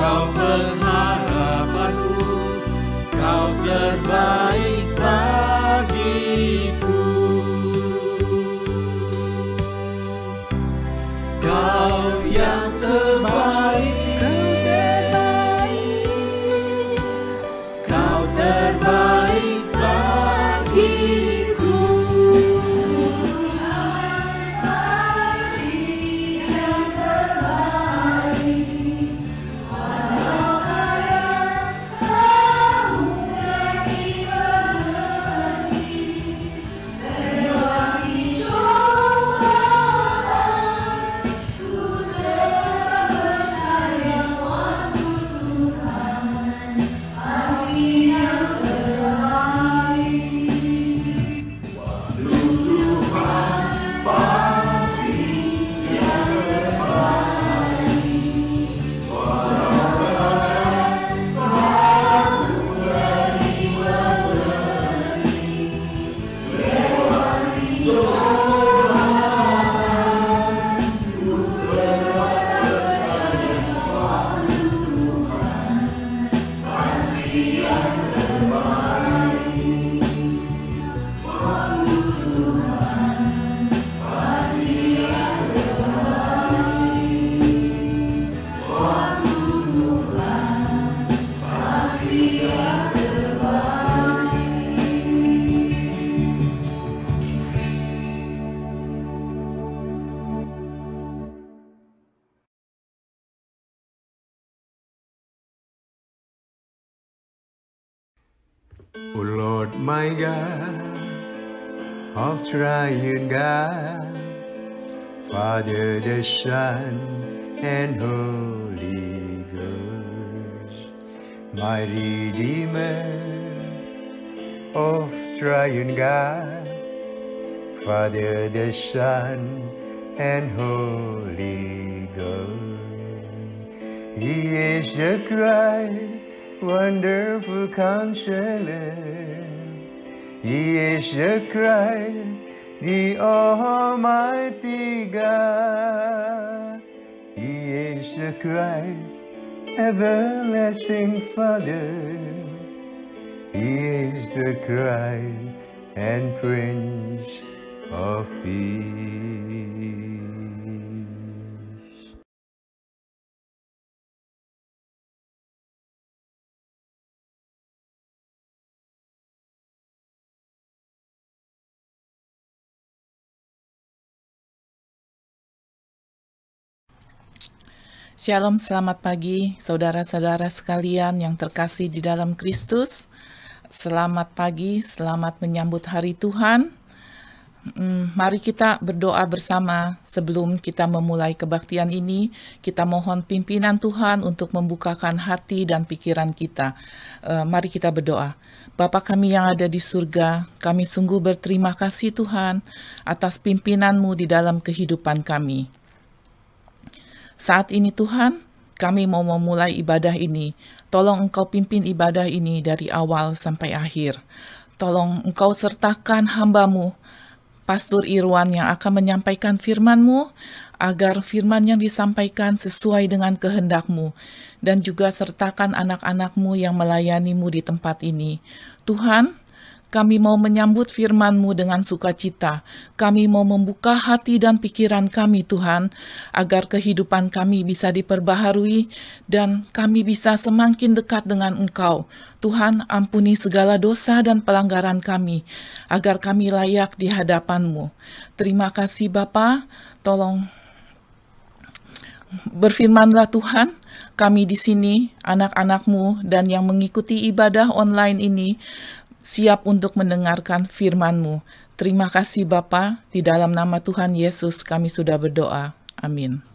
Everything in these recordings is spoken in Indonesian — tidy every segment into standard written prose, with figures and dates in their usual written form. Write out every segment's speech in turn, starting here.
Kau pengharapanku, Kau terbaik bagiku. Kau yang terbaik, Kau terbaik bagiku. O Lord my God, of triune God, Father, the Son, and Holy Ghost, my Redeemer, of triune God, Father, the Son, and Holy Ghost. He is the Christ, wonderful Counselor. He is the Christ, the Almighty God. He is the Christ, everlasting Father. He is the Christ and Prince of Peace. Shalom, selamat pagi saudara-saudara sekalian yang terkasih di dalam Kristus. Selamat pagi, selamat menyambut hari Tuhan. Mari kita berdoa bersama sebelum kita memulai kebaktian ini. Kita mohon pimpinan Tuhan untuk membukakan hati dan pikiran kita. Mari kita berdoa. Bapa kami yang ada di surga, kami sungguh berterima kasih Tuhan atas pimpinan-Mu di dalam kehidupan kami. Saat ini Tuhan, kami mau memulai ibadah ini. Tolong Engkau pimpin ibadah ini dari awal sampai akhir. Tolong Engkau sertakan hamba-Mu, Pastor Irwan yang akan menyampaikan firman-Mu, agar firman yang disampaikan sesuai dengan kehendak-Mu. Dan juga sertakan anak-anak-Mu yang melayani-Mu di tempat ini. Tuhan, kami mau menyambut firman-Mu dengan sukacita. Kami mau membuka hati dan pikiran kami, Tuhan, agar kehidupan kami bisa diperbaharui dan kami bisa semakin dekat dengan Engkau. Tuhan, ampuni segala dosa dan pelanggaran kami, agar kami layak di hadapan-Mu. Terima kasih Bapa, tolong berfirmanlah Tuhan, kami di sini, anak-anak-Mu dan yang mengikuti ibadah online ini, siap untuk mendengarkan firman-Mu. Terima kasih Bapa, di dalam nama Tuhan Yesus kami sudah berdoa. Amin.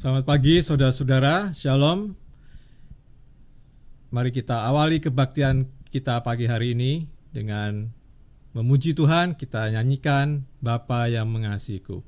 Selamat pagi saudara-saudara, Shalom. Mari kita awali kebaktian kita pagi hari ini dengan memuji Tuhan. Kita nyanyikan Bapa yang mengasihiku.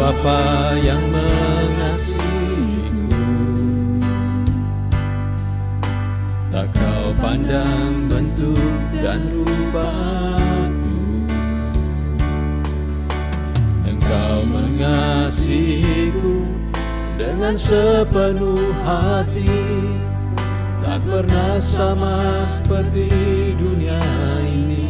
Bapa yang mengasihiku, tak kau pandang bentuk dan rupaku. Engkau mengasihiku dengan sepenuh hati, tak pernah sama seperti dunia ini.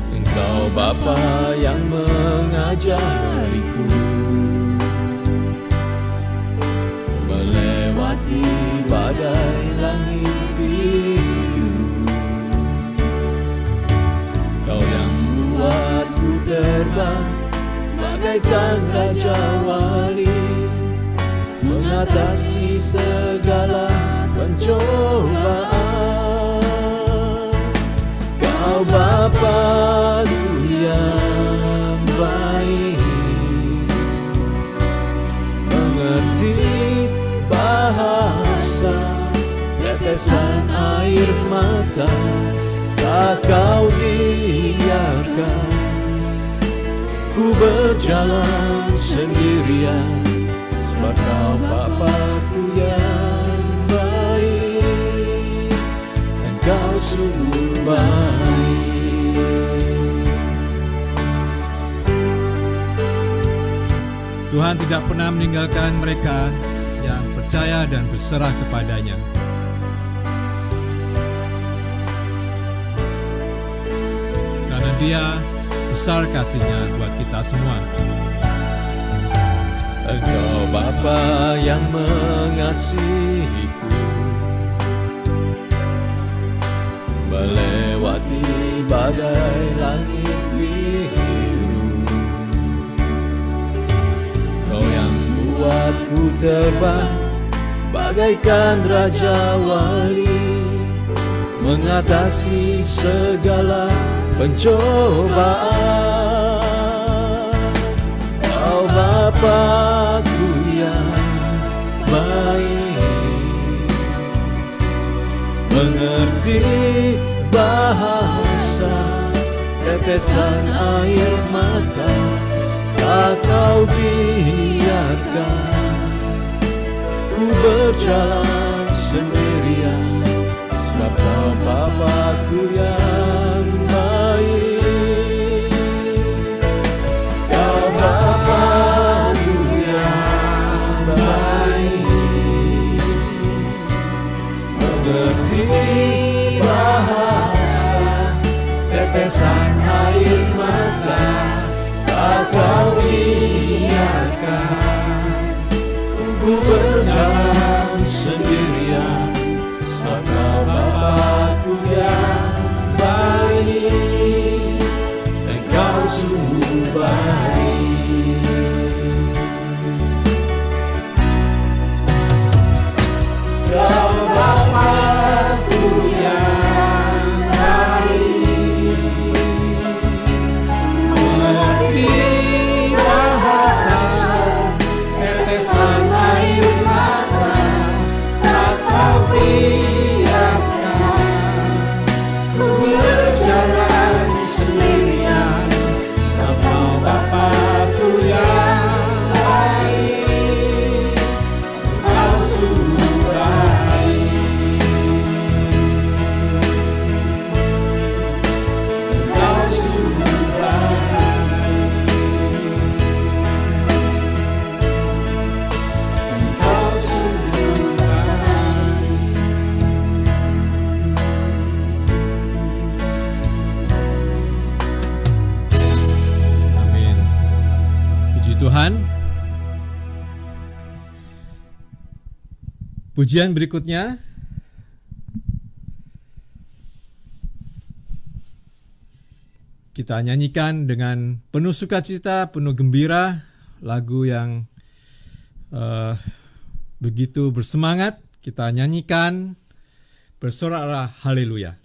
Engkau Bapa yang mengajariku melewati badai langit biru. Kau yang buatku terbang bagaikan Raja Wali, mengatasi segala pencobaan. Kau Bapa-Ku yang baik, mengerti bahasa tetesan air mata, tak kau biarkan ku berjalan sendirian, sebab kau Bapa-Ku yang baik, engkau sungguh baik. Tuhan tidak pernah meninggalkan mereka yang percaya dan berserah kepadanya. Karena Dia besar kasih-Nya buat kita semua. Engkau Bapa yang mengasihiku, melewati badai langit biru. Kau yang buatku terbang bagaikan Raja Wali, mengatasi segala pencobaan. Kau Bapa-Ku yang baik, mengerti bahasa tetesan air mata, tak kau biarkan ku berjalan sendirian, sebab kau Bapa-Ku yang baik. Kau Bapa-Ku yang baik, mengerti bahasa tetesan air mata, tak kau biarkan ku berjalan sendirian, sebab kau Bapa-Ku yang baik, engkau sungguh baik. Kau Bapa-Ku yang baik, mengerti bahasa tetesan air mata, tak kau biarkan ku berjalan sendirian, sebab kau Bapa-Ku yang baik, engkau sungguh baik. Engkau sungguh baik. Engkau sungguh baik. Amin. Puji Tuhan. Pujian berikutnya kita nyanyikan dengan penuh sukacita, penuh gembira, lagu yang begitu bersemangat. Kita nyanyikan bersorak haleluya.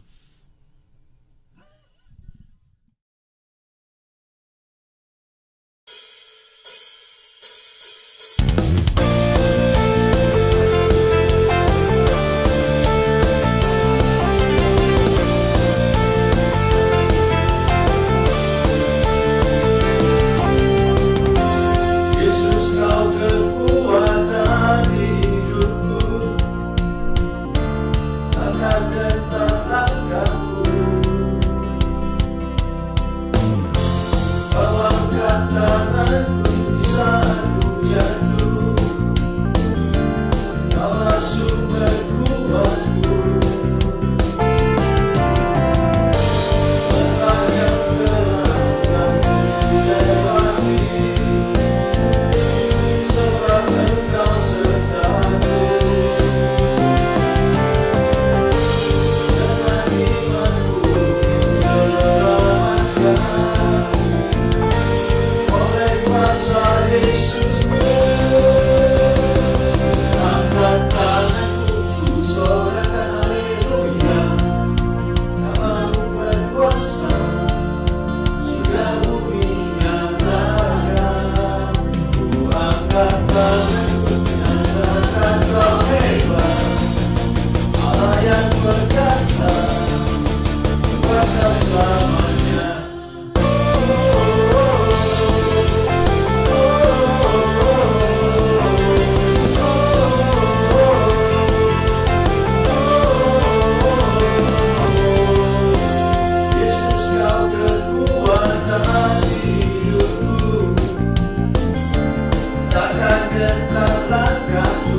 getar langkahku,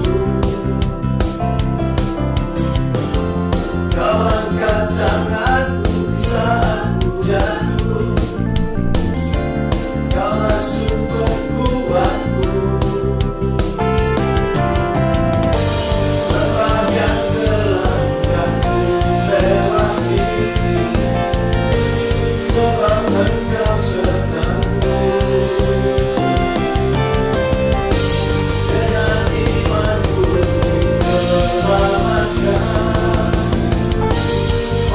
Kau angkat tanganku saat ku jatuh, Kaulah sumber kuatku. Berbagai gelap yang dilewati, sebab Engkau sertaku. Dengan imanku diselamatkan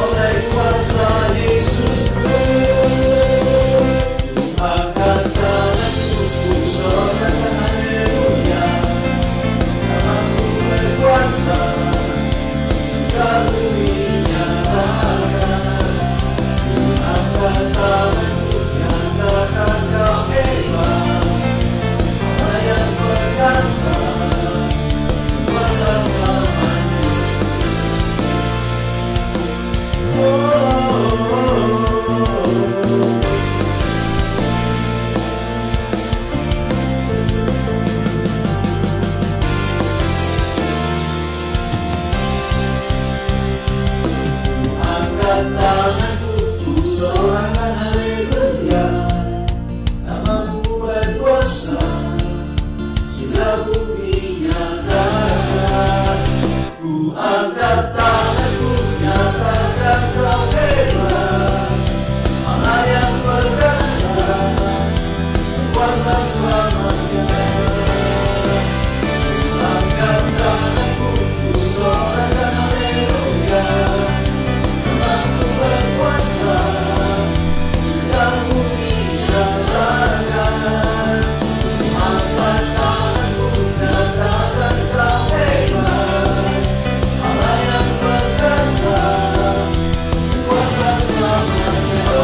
oleh kuasa Yesusku. Angkat tanganku, ku sorakan haleluya. Namamu berkuasa, sudah ku nyatakan. Angkat tanganku, nyatakan Kau hebat, Allah yang perkasa, kuasa selamanya. Angkat tanganku, ku sorakan haleluya. Namamu berkuasa, sudah bumi nyatakan. Ku angkat tanganku, nyatakan Kau hebat, Allah yang perkasa, kuasa selamanya. Ku angkat tanganku, ku sorakan haleluya. Namamu berkuasa, sudah bumi nyatakan. Angkat tanganku, nyatakan Kau hebat, Allah yang perkasa, kuasa selamanya.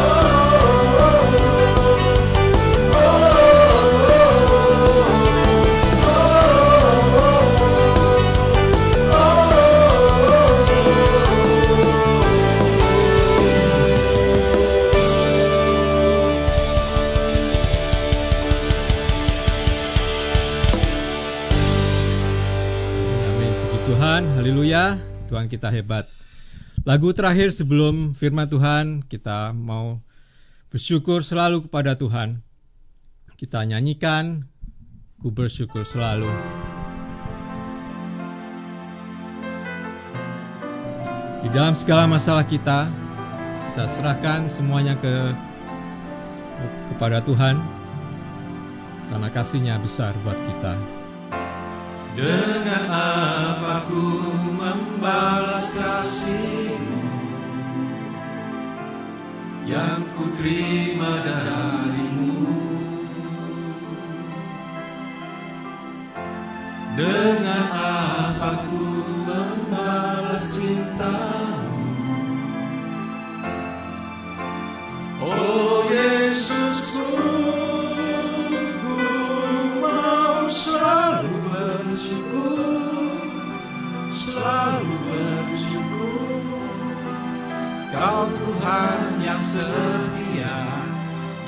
Amin. Puji Tuhan, haleluya. Tuhan kita hebat. Lagu terakhir sebelum firman Tuhan, kita mau bersyukur selalu kepada Tuhan. Kita nyanyikan, ku bersyukur selalu. Di dalam segala masalah kita serahkan semuanya kepada Tuhan, karena kasih-Nya besar buat kita. Dengan apa ku membalas kasih-Mu yang ku terima dari-Mu? Dengan apa ku membalas cinta-Mu? Oh Yesusku, ku mau selalu bersyukur, selalu bersyukur. Kau Tuhan yang setia,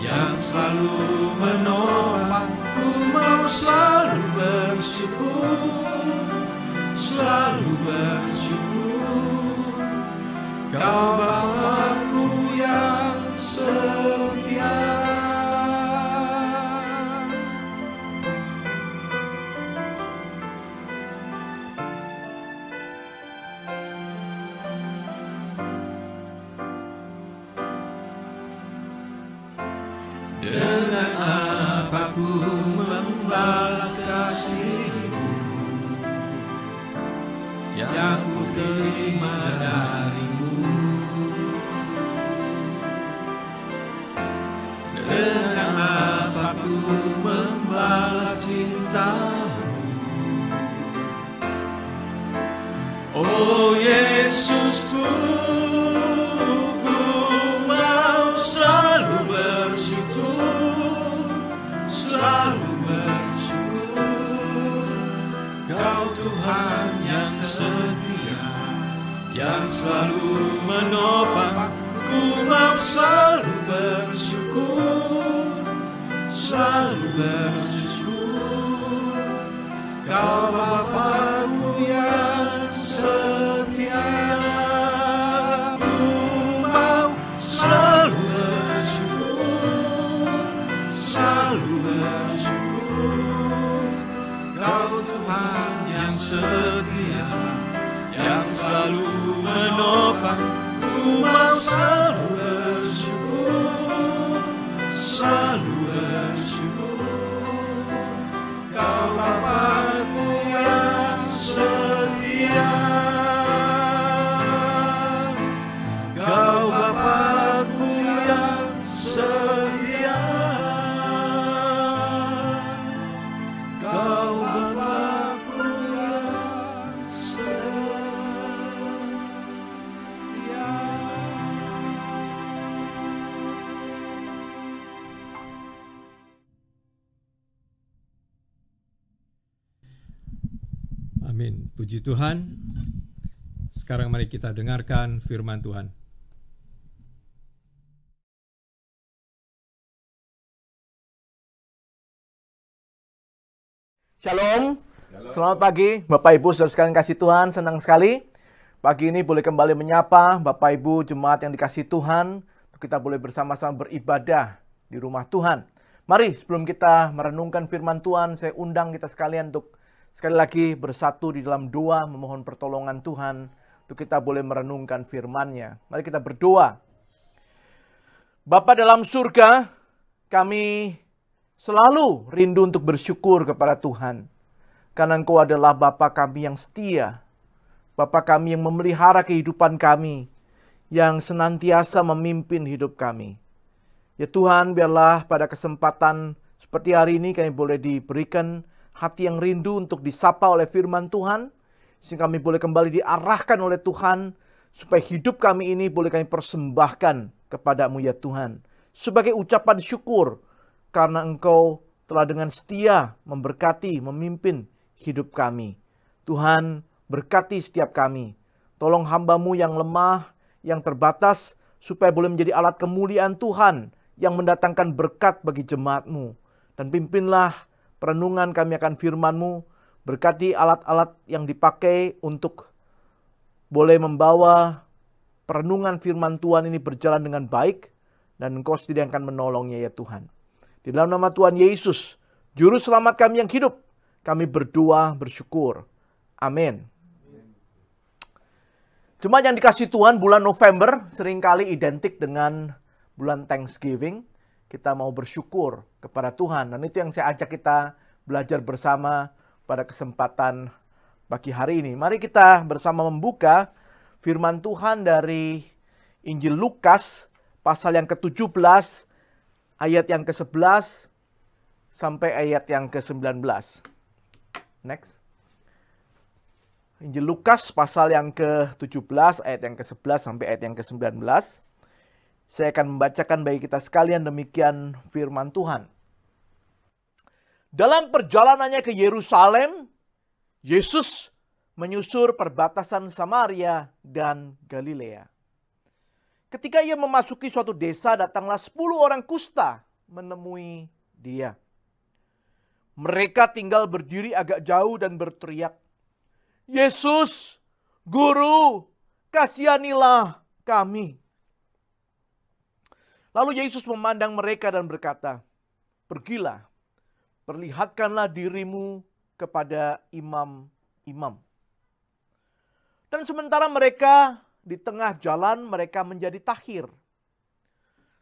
yang selalu menolong. Ku mau selalu bersyukur, selalu bersyukur. Kau Bapa-Ku yang setia. Dengan apa ku membalas kasih-Mu yang ku terima dari-Mu? Dengan apa ku membalas cinta-Mu? Oh Yesusku, ku mau selalu bersyukur, selalu bersyukur. Kau Tuhan yang setia, yang selalu menopang. Ku mau selalu bersyukur, selalu bersyukur. Kau Tuhan yang setia, yang selalu menopang. Ku mau selalu bersyukur, selalu bersyukur. Kau Bapa-Ku yang setia, Kau Bapa-Ku yang setia, Kau Bapa-Ku yang setia. Amin. Puji Tuhan. Sekarang mari kita dengarkan firman Tuhan. Shalom. Selamat pagi Bapak Ibu saudara sekalian kasih Tuhan. Senang sekali pagi ini boleh kembali menyapa Bapak Ibu jemaat yang dikasih Tuhan. Kita boleh bersama-sama beribadah di rumah Tuhan. Mari sebelum kita merenungkan firman Tuhan, saya undang kita sekalian untuk sekali lagi bersatu di dalam doa, memohon pertolongan Tuhan untuk kita boleh merenungkan firman-Nya. Mari kita berdoa. Bapa dalam surga, kami selalu rindu untuk bersyukur kepada Tuhan. Karena Engkau adalah Bapa kami yang setia. Bapa kami yang memelihara kehidupan kami. Yang senantiasa memimpin hidup kami. Ya Tuhan, biarlah pada kesempatan seperti hari ini kami boleh diberikan hati yang rindu untuk disapa oleh firman Tuhan. Sehingga kami boleh kembali diarahkan oleh Tuhan. Supaya hidup kami ini boleh kami persembahkan kepada-Mu ya Tuhan. Sebagai ucapan syukur. Karena Engkau telah dengan setia memberkati, memimpin hidup kami. Tuhan berkati setiap kami. Tolong hamba-Mu yang lemah, yang terbatas. Supaya boleh menjadi alat kemuliaan Tuhan. Yang mendatangkan berkat bagi jemaat-Mu. Dan pimpinlah perenungan kami akan firman-Mu. Berkati alat-alat yang dipakai untuk boleh membawa perenungan firman Tuhan ini berjalan dengan baik. Dan Engkau sendiri akan menolongnya ya Tuhan. Di dalam nama Tuhan Yesus, Juru Selamat kami yang hidup, kami berdoa bersyukur. Amin. Jemaat yang dikasih Tuhan, bulan November seringkali identik dengan bulan Thanksgiving. Kita mau bersyukur kepada Tuhan. Dan itu yang saya ajak kita belajar bersama pada kesempatan pagi hari ini. Mari kita bersama membuka firman Tuhan dari Injil Lukas pasal yang ke-17 ayat yang ke-11 sampai ayat yang ke-19. Next. Injil Lukas pasal yang ke-17 ayat yang ke-11 sampai ayat yang ke-19. Saya akan membacakan bagi kita sekalian demikian firman Tuhan. Dalam perjalanannya ke Yerusalem, Yesus menyusur perbatasan Samaria dan Galilea. Ketika ia memasuki suatu desa, datanglah 10 orang kusta menemui dia. Mereka tinggal berdiri agak jauh dan berteriak, "Yesus, Guru, kasihanilah kami." Lalu Yesus memandang mereka dan berkata, "Pergilah, perlihatkanlah dirimu kepada imam-imam." Dan sementara mereka di tengah jalan, mereka menjadi tahir.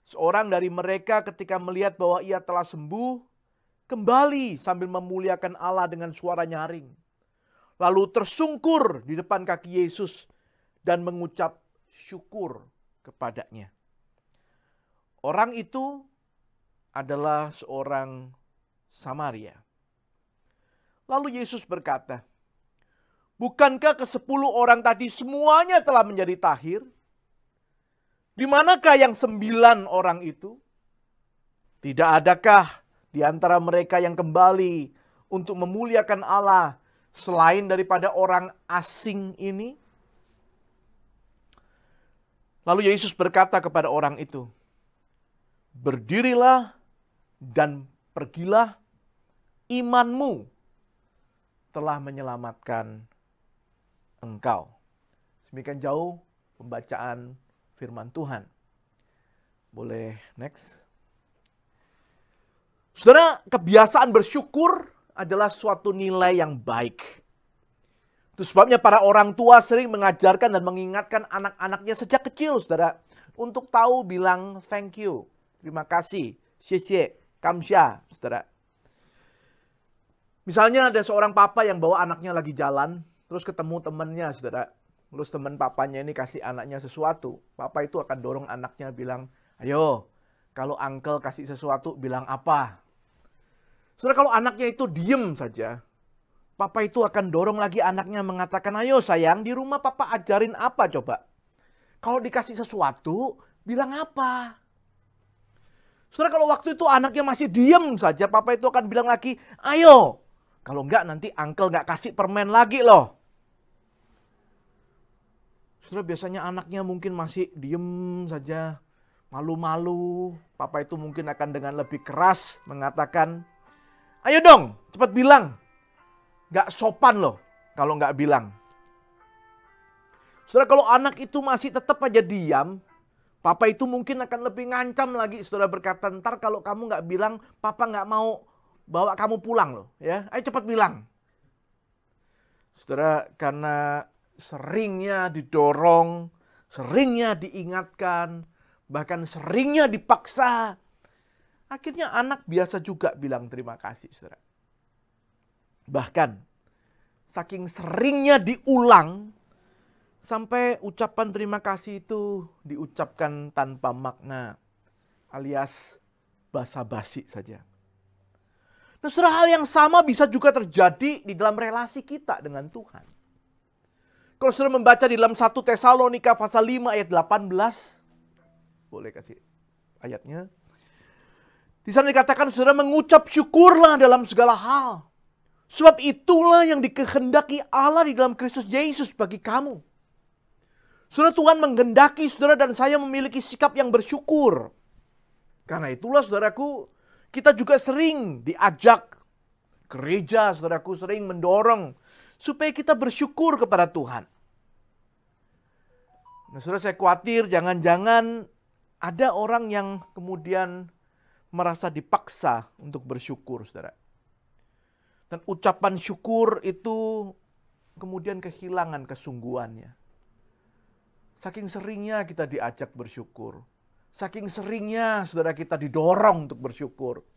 Seorang dari mereka ketika melihat bahwa ia telah sembuh, kembali sambil memuliakan Allah dengan suara nyaring. Lalu tersungkur di depan kaki Yesus dan mengucap syukur kepadanya. Orang itu adalah seorang Samaria. Lalu Yesus berkata, "Bukankah ke-10 orang tadi semuanya telah menjadi tahir? Di manakah yang 9 orang itu? Tidak adakah di antara mereka yang kembali untuk memuliakan Allah selain daripada orang asing ini?" Lalu Yesus berkata kepada orang itu, "Berdirilah dan pergilah, imanmu telah menyelamatkan engkau." Demikian jauh pembacaan firman Tuhan. Boleh next. Saudara, kebiasaan bersyukur adalah suatu nilai yang baik. Itu sebabnya para orang tua sering mengajarkan dan mengingatkan anak-anaknya sejak kecil, saudara, untuk tahu bilang thank you, terima kasih, xie, kamsha, saudara. Misalnya ada seorang papa yang bawa anaknya lagi jalan, terus ketemu temannya, saudara. Terus teman papanya ini kasih anaknya sesuatu. Papa itu akan dorong anaknya bilang, ayo, kalau uncle kasih sesuatu bilang apa? Saudara, kalau anaknya itu diem saja, papa itu akan dorong lagi anaknya mengatakan, ayo sayang, di rumah papa ajarin apa coba? Kalau dikasih sesuatu, bilang apa? Saudara, kalau waktu itu anaknya masih diem saja, papa itu akan bilang lagi, ayo. Kalau enggak nanti uncle enggak kasih permen lagi loh. Saudara, biasanya anaknya mungkin masih diem saja, malu-malu. Papa itu mungkin akan dengan lebih keras mengatakan, ayo dong, cepat bilang. Enggak sopan loh kalau enggak bilang. Saudara, kalau anak itu masih tetap aja diam, papa itu mungkin akan lebih ngancam lagi. Saudara berkata, ntar kalau kamu enggak bilang, papa enggak mau bawa kamu pulang loh. Ya, ayo cepat bilang. Saudara, karena seringnya didorong, seringnya diingatkan, bahkan seringnya dipaksa, akhirnya anak biasa juga bilang terima kasih, saudara. Bahkan, saking seringnya diulang, sampai ucapan terima kasih itu diucapkan tanpa makna, alias basa-basi saja. Nah, saudara, hal yang sama bisa juga terjadi di dalam relasi kita dengan Tuhan. Kalau saudara membaca di dalam 1 Tesalonika pasal 5 ayat 18. Boleh kasih ayatnya. Di sana dikatakan saudara mengucap syukurlah dalam segala hal. Sebab itulah yang dikehendaki Allah di dalam Kristus Yesus bagi kamu. Saudara, Tuhan menghendaki saudara dan saya memiliki sikap yang bersyukur. Karena itulah saudaraku, kita juga sering diajak gereja, saudaraku sering mendorong supaya kita bersyukur kepada Tuhan. Nah, saudara, saya khawatir jangan-jangan ada orang yang kemudian merasa dipaksa untuk bersyukur, saudara. Dan ucapan syukur itu kemudian kehilangan kesungguhannya. Saking seringnya kita diajak bersyukur. Saking seringnya saudara kita didorong untuk bersyukur.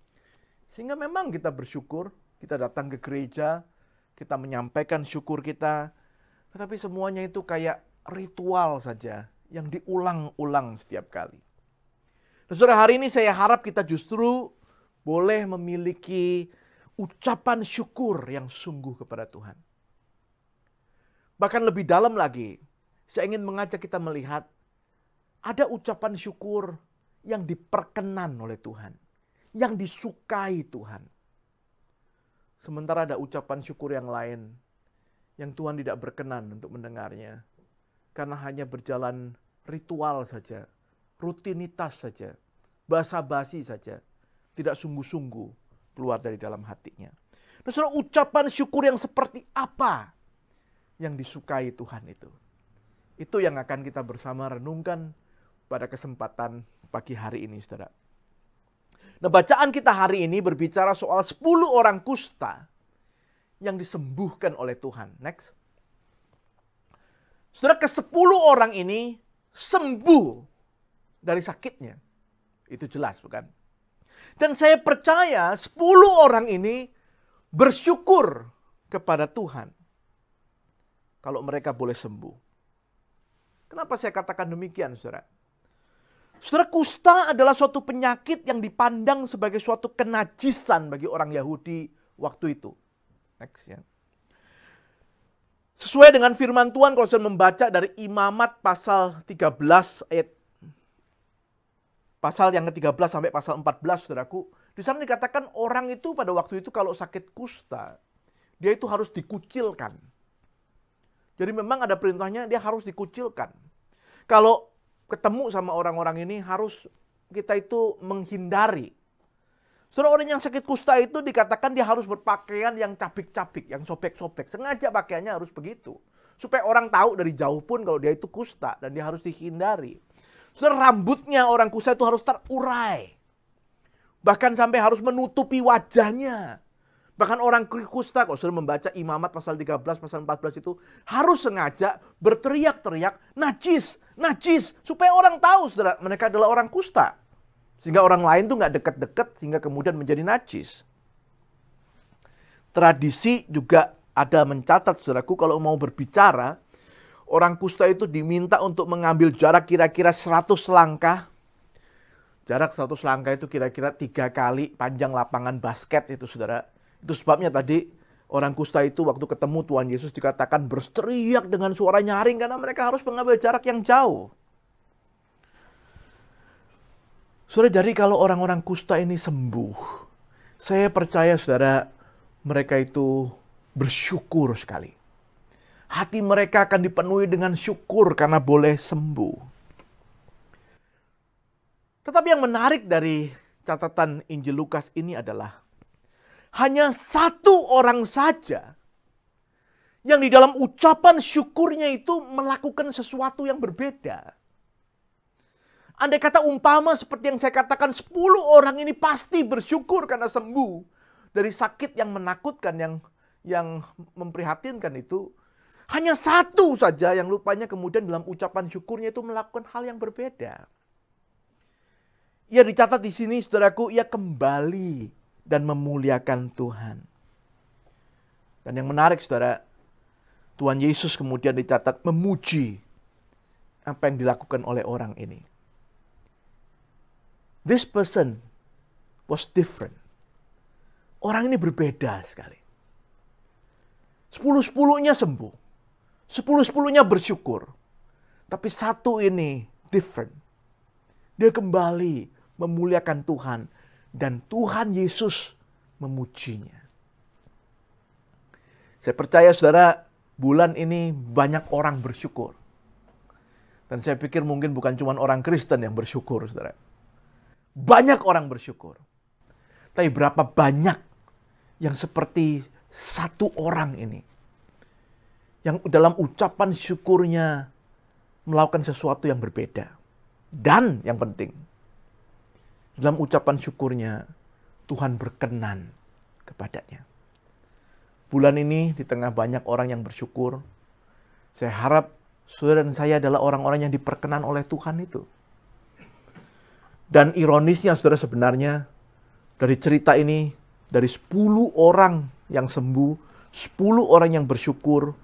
Sehingga memang kita bersyukur, kita datang ke gereja, kita menyampaikan syukur kita, tetapi semuanya itu kayak ritual saja yang diulang-ulang setiap kali. Nah, saudara, hari ini saya harap kita justru boleh memiliki ucapan syukur yang sungguh kepada Tuhan. Bahkan lebih dalam lagi, saya ingin mengajak kita melihat ada ucapan syukur yang diperkenan oleh Tuhan, yang disukai Tuhan. Sementara ada ucapan syukur yang lain yang Tuhan tidak berkenan untuk mendengarnya. Karena hanya berjalan ritual saja, rutinitas saja, basa-basi saja. Tidak sungguh-sungguh keluar dari dalam hatinya. Nah, saudara, ucapan syukur yang seperti apa yang disukai Tuhan itu? Itu yang akan kita bersama renungkan pada kesempatan pagi hari ini, saudara. Nah, bacaan kita hari ini berbicara soal 10 orang kusta yang disembuhkan oleh Tuhan. Next. Saudara, ke-10 orang ini sembuh dari sakitnya. Itu jelas, bukan? Dan saya percaya 10 orang ini bersyukur kepada Tuhan kalau mereka boleh sembuh. Kenapa saya katakan demikian, saudara? Saudara, kusta adalah suatu penyakit yang dipandang sebagai suatu kenajisan bagi orang Yahudi waktu itu. Next, ya. Sesuai dengan firman Tuhan, kalau saya membaca dari Imamat pasal 13 ayat pasal yang ke-13 sampai pasal 14, saudaraku, di sana dikatakan orang itu pada waktu itu kalau sakit kusta, dia itu harus dikucilkan. Jadi memang ada perintahnya dia harus dikucilkan. Kalau ketemu sama orang-orang ini harus kita itu menghindari. Saudara, orang yang sakit kusta itu dikatakan dia harus berpakaian yang cabik-cabik, yang sobek-sobek. Sengaja pakaiannya harus begitu. Supaya orang tahu dari jauh pun kalau dia itu kusta dan dia harus dihindari. Saudara, rambutnya orang kusta itu harus terurai. Bahkan sampai harus menutupi wajahnya. Bahkan orang kusta, kalau sudah membaca Imamat pasal 13, pasal 14 itu, harus sengaja berteriak-teriak, najis, najis. Supaya orang tahu, saudara, mereka adalah orang kusta. Sehingga orang lain tuh nggak deket-deket, sehingga kemudian menjadi najis. Tradisi juga ada mencatat, saudaraku, kalau mau berbicara, orang kusta itu diminta untuk mengambil jarak kira-kira 100 langkah. Jarak 100 langkah itu kira-kira 3 kali panjang lapangan basket itu, saudara. Itu sebabnya tadi orang kusta itu waktu ketemu Tuhan Yesus dikatakan berteriak dengan suara nyaring karena mereka harus mengambil jarak yang jauh. Saudara, jadi kalau orang-orang kusta ini sembuh, saya percaya saudara, mereka itu bersyukur sekali. Hati mereka akan dipenuhi dengan syukur karena boleh sembuh. Tetapi yang menarik dari catatan Injil Lukas ini adalah hanya satu orang saja yang di dalam ucapan syukurnya itu melakukan sesuatu yang berbeda. Andai kata umpama seperti yang saya katakan, 10 orang ini pasti bersyukur karena sembuh dari sakit yang menakutkan, yang memprihatinkan itu. Hanya satu saja yang lupanya kemudian dalam ucapan syukurnya itu melakukan hal yang berbeda. Ia dicatat di sini, saudaraku, ia kembali dan memuliakan Tuhan. Dan yang menarik, saudara, Tuhan Yesus kemudian dicatat memuji apa yang dilakukan oleh orang ini. This person was different. Orang ini berbeda sekali. 10-10-nya sembuh. 10-10-nya bersyukur. Tapi satu ini different. Dia kembali memuliakan Tuhan. Dan Tuhan Yesus memujinya. Saya percaya saudara, bulan ini banyak orang bersyukur. Dan saya pikir mungkin bukan cuma orang Kristen yang bersyukur, saudara. Banyak orang bersyukur. Tapi berapa banyak yang seperti satu orang ini. Yang dalam ucapan syukurnya melakukan sesuatu yang berbeda. Dan yang penting, dalam ucapan syukurnya, Tuhan berkenan kepadanya. Bulan ini di tengah banyak orang yang bersyukur, saya harap saudara dan saya adalah orang-orang yang diperkenan oleh Tuhan itu. Dan ironisnya saudara, sebenarnya dari cerita ini, dari 10 orang yang sembuh, 10 orang yang bersyukur,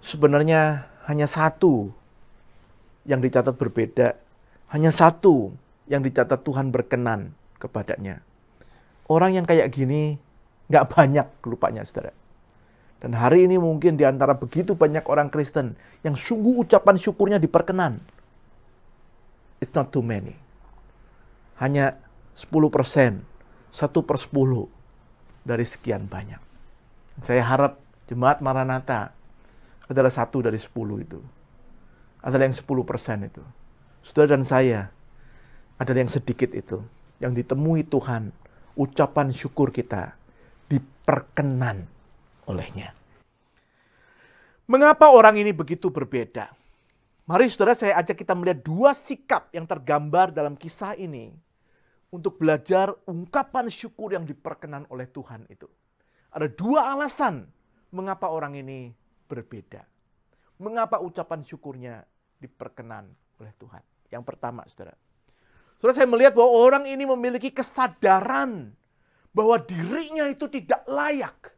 sebenarnya hanya satu yang dicatat berbeda, hanya satu yang dicatat Tuhan berkenan kepadanya. Orang yang kayak gini gak banyak rupanya, saudara. Dan hari ini mungkin di antara begitu banyak orang Kristen yang sungguh ucapan syukurnya diperkenan. It's not too many. Hanya 10%, 1/10 dari sekian banyak. Saya harap jemaat Maranatha adalah 1 dari 10 itu. Adalah yang 10% itu. Saudara dan saya adalah yang sedikit itu, yang ditemui Tuhan, ucapan syukur kita diperkenan olehnya. Mengapa orang ini begitu berbeda? Mari saudara, saya ajak kita melihat 2 sikap yang tergambar dalam kisah ini untuk belajar ungkapan syukur yang diperkenan oleh Tuhan itu. Ada 2 alasan mengapa orang ini berbeda. Mengapa ucapan syukurnya diperkenan oleh Tuhan. Yang pertama, saudara. Saudara, saya melihat bahwa orang ini memiliki kesadaran bahwa dirinya itu tidak layak,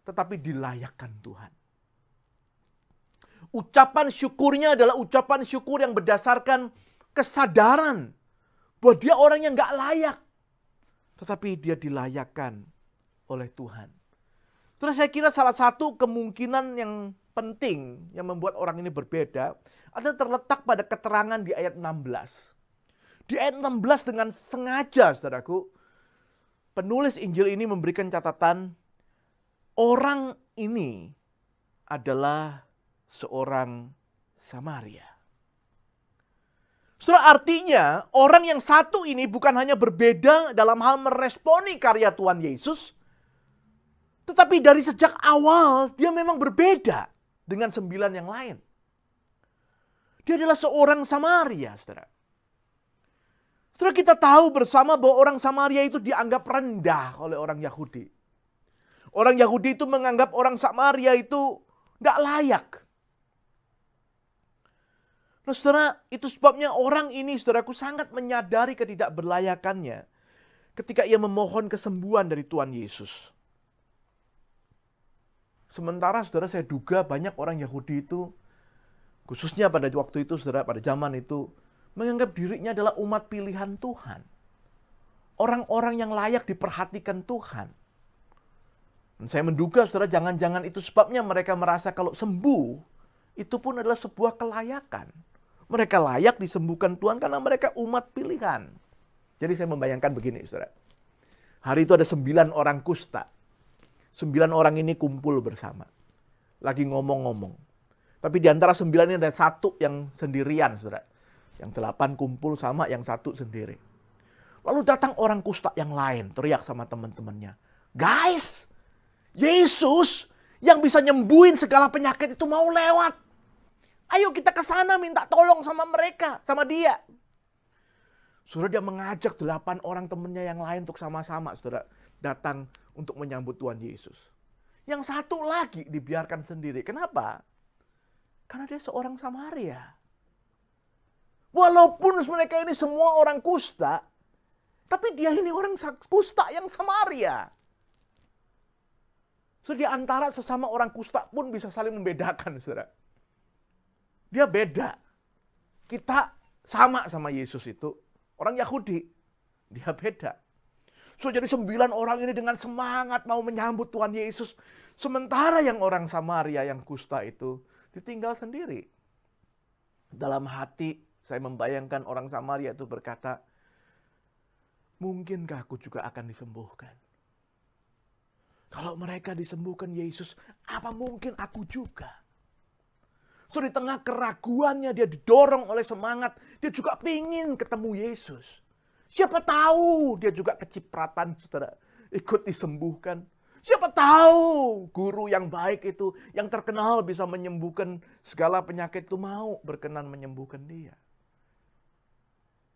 tetapi dilayakkan Tuhan. Ucapan syukurnya adalah ucapan syukur yang berdasarkan kesadaran bahwa dia orang yang gak layak, tetapi dia dilayakkan oleh Tuhan. Terus saya kira salah satu kemungkinan yang penting yang membuat orang ini berbeda adalah terletak pada keterangan di ayat 16. Di ayat 16 dengan sengaja, saudaraku, penulis Injil ini memberikan catatan, orang ini adalah seorang Samaria. Saudara, artinya orang yang satu ini bukan hanya berbeda dalam hal meresponi karya Tuhan Yesus, tetapi dari sejak awal dia memang berbeda dengan 9 yang lain. Dia adalah seorang Samaria, saudara. Saudara, kita tahu bersama bahwa orang Samaria itu dianggap rendah oleh orang Yahudi. Orang Yahudi itu menganggap orang Samaria itu nggak layak. Nah, saudara, itu sebabnya orang ini, saudaraku, sangat menyadari ketidakberlayakannya ketika ia memohon kesembuhan dari Tuhan Yesus. Sementara, saudara, saya duga banyak orang Yahudi itu, khususnya pada waktu itu, saudara, pada zaman itu, menganggap dirinya adalah umat pilihan Tuhan. Orang-orang yang layak diperhatikan Tuhan. Dan saya menduga, saudara, jangan-jangan itu sebabnya mereka merasa kalau sembuh, itu pun adalah sebuah kelayakan. Mereka layak disembuhkan Tuhan karena mereka umat pilihan. Jadi saya membayangkan begini, saudara. Hari itu ada 9 orang kusta. 9 orang ini kumpul bersama. Lagi ngomong-ngomong. Tapi di antara 9 ini ada 1 yang sendirian, saudara. Yang 8 kumpul sama, yang 1 sendiri. Lalu datang orang kusta yang lain, teriak sama teman-temannya. Guys, Yesus yang bisa nyembuhin segala penyakit itu mau lewat. Ayo kita ke sana minta tolong sama mereka, sama dia. Saudara, dia mengajak 8 orang temannya yang lain untuk sama-sama, saudara, datang untuk menyambut Tuhan Yesus. Yang 1 lagi dibiarkan sendiri. Kenapa? Karena dia seorang Samaria. Walaupun mereka ini semua orang kusta, tapi dia ini orang kusta yang Samaria. So, di antara sesama orang kusta pun bisa saling membedakan, saudara. Dia beda. Kita sama Yesus itu. Orang Yahudi. Dia beda. So, jadi 9 orang ini dengan semangat mau menyambut Tuhan Yesus. Sementara yang orang Samaria, yang kusta itu, ditinggal sendiri. Dalam hati, saya membayangkan orang Samaria itu berkata, mungkinkah aku juga akan disembuhkan? Kalau mereka disembuhkan Yesus, apa mungkin aku juga? So, di tengah keraguannya dia didorong oleh semangat. Dia juga pingin ketemu Yesus. Siapa tahu dia juga kecipratan, saudara, ikut disembuhkan. Siapa tahu guru yang baik itu, yang terkenal bisa menyembuhkan segala penyakit itu mau berkenan menyembuhkan dia.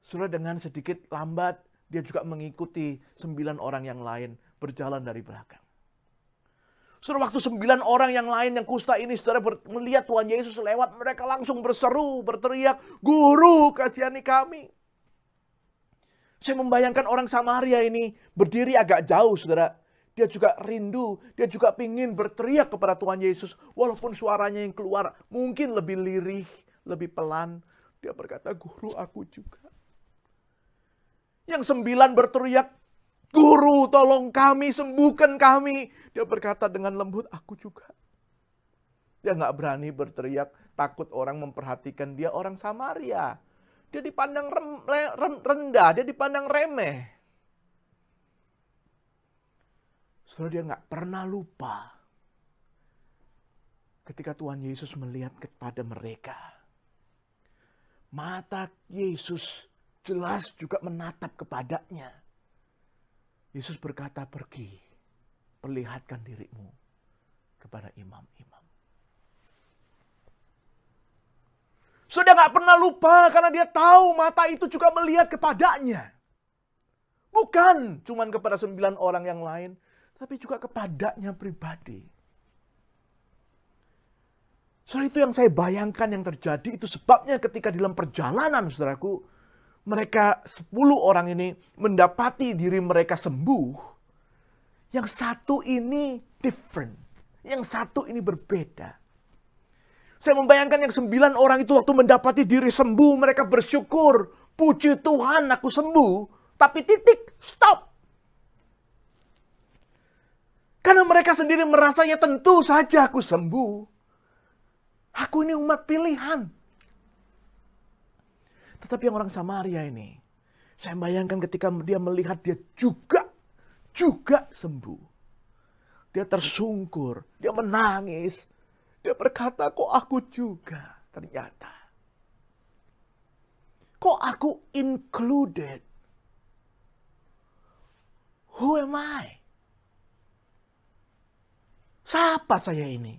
Saudara, dengan sedikit lambat dia juga mengikuti 9 orang yang lain berjalan dari belakang. Saudara, waktu 9 orang yang lain yang kusta ini, saudara, melihat Tuhan Yesus lewat, mereka langsung berseru, berteriak, Guru, kasihani kami. Saya membayangkan orang Samaria ini berdiri agak jauh, saudara. Dia juga rindu, dia juga ingin berteriak kepada Tuhan Yesus. Walaupun suaranya yang keluar mungkin lebih lirih, lebih pelan. Dia berkata, Guru, aku juga. Yang 9 berteriak, Guru, tolong kami, sembuhkan kami. Dia berkata dengan lembut, aku juga. Dia nggak berani berteriak, takut orang memperhatikan dia orang Samaria. Dia dipandang rendah, dia dipandang remeh. Saudara, dia nggak pernah lupa ketika Tuhan Yesus melihat kepada mereka. Mata Yesus jelas juga menatap kepadanya. Yesus berkata, pergi, perlihatkan dirimu kepada imam-imam. Sudah gak pernah lupa karena dia tahu mata itu juga melihat kepadanya. Bukan cuma kepada 9 orang yang lain, tapi juga kepadanya pribadi. Soal itu yang saya bayangkan yang terjadi, itu sebabnya ketika dalam perjalanan, saudaraku, mereka 10 orang ini mendapati diri mereka sembuh. Yang 1 ini different. Yang 1 ini berbeda. Saya membayangkan yang 9 orang itu waktu mendapati diri sembuh, mereka bersyukur. Puji Tuhan, aku sembuh. Tapi titik, stop. Karena mereka sendiri merasanya tentu saja aku sembuh. Aku ini umat pilihan. Tetapi yang orang Samaria ini, saya bayangkan ketika dia melihat dia juga sembuh. Dia tersungkur, dia menangis. Dia berkata, kok aku juga ternyata. Kok aku included? Who am I? Siapa saya ini?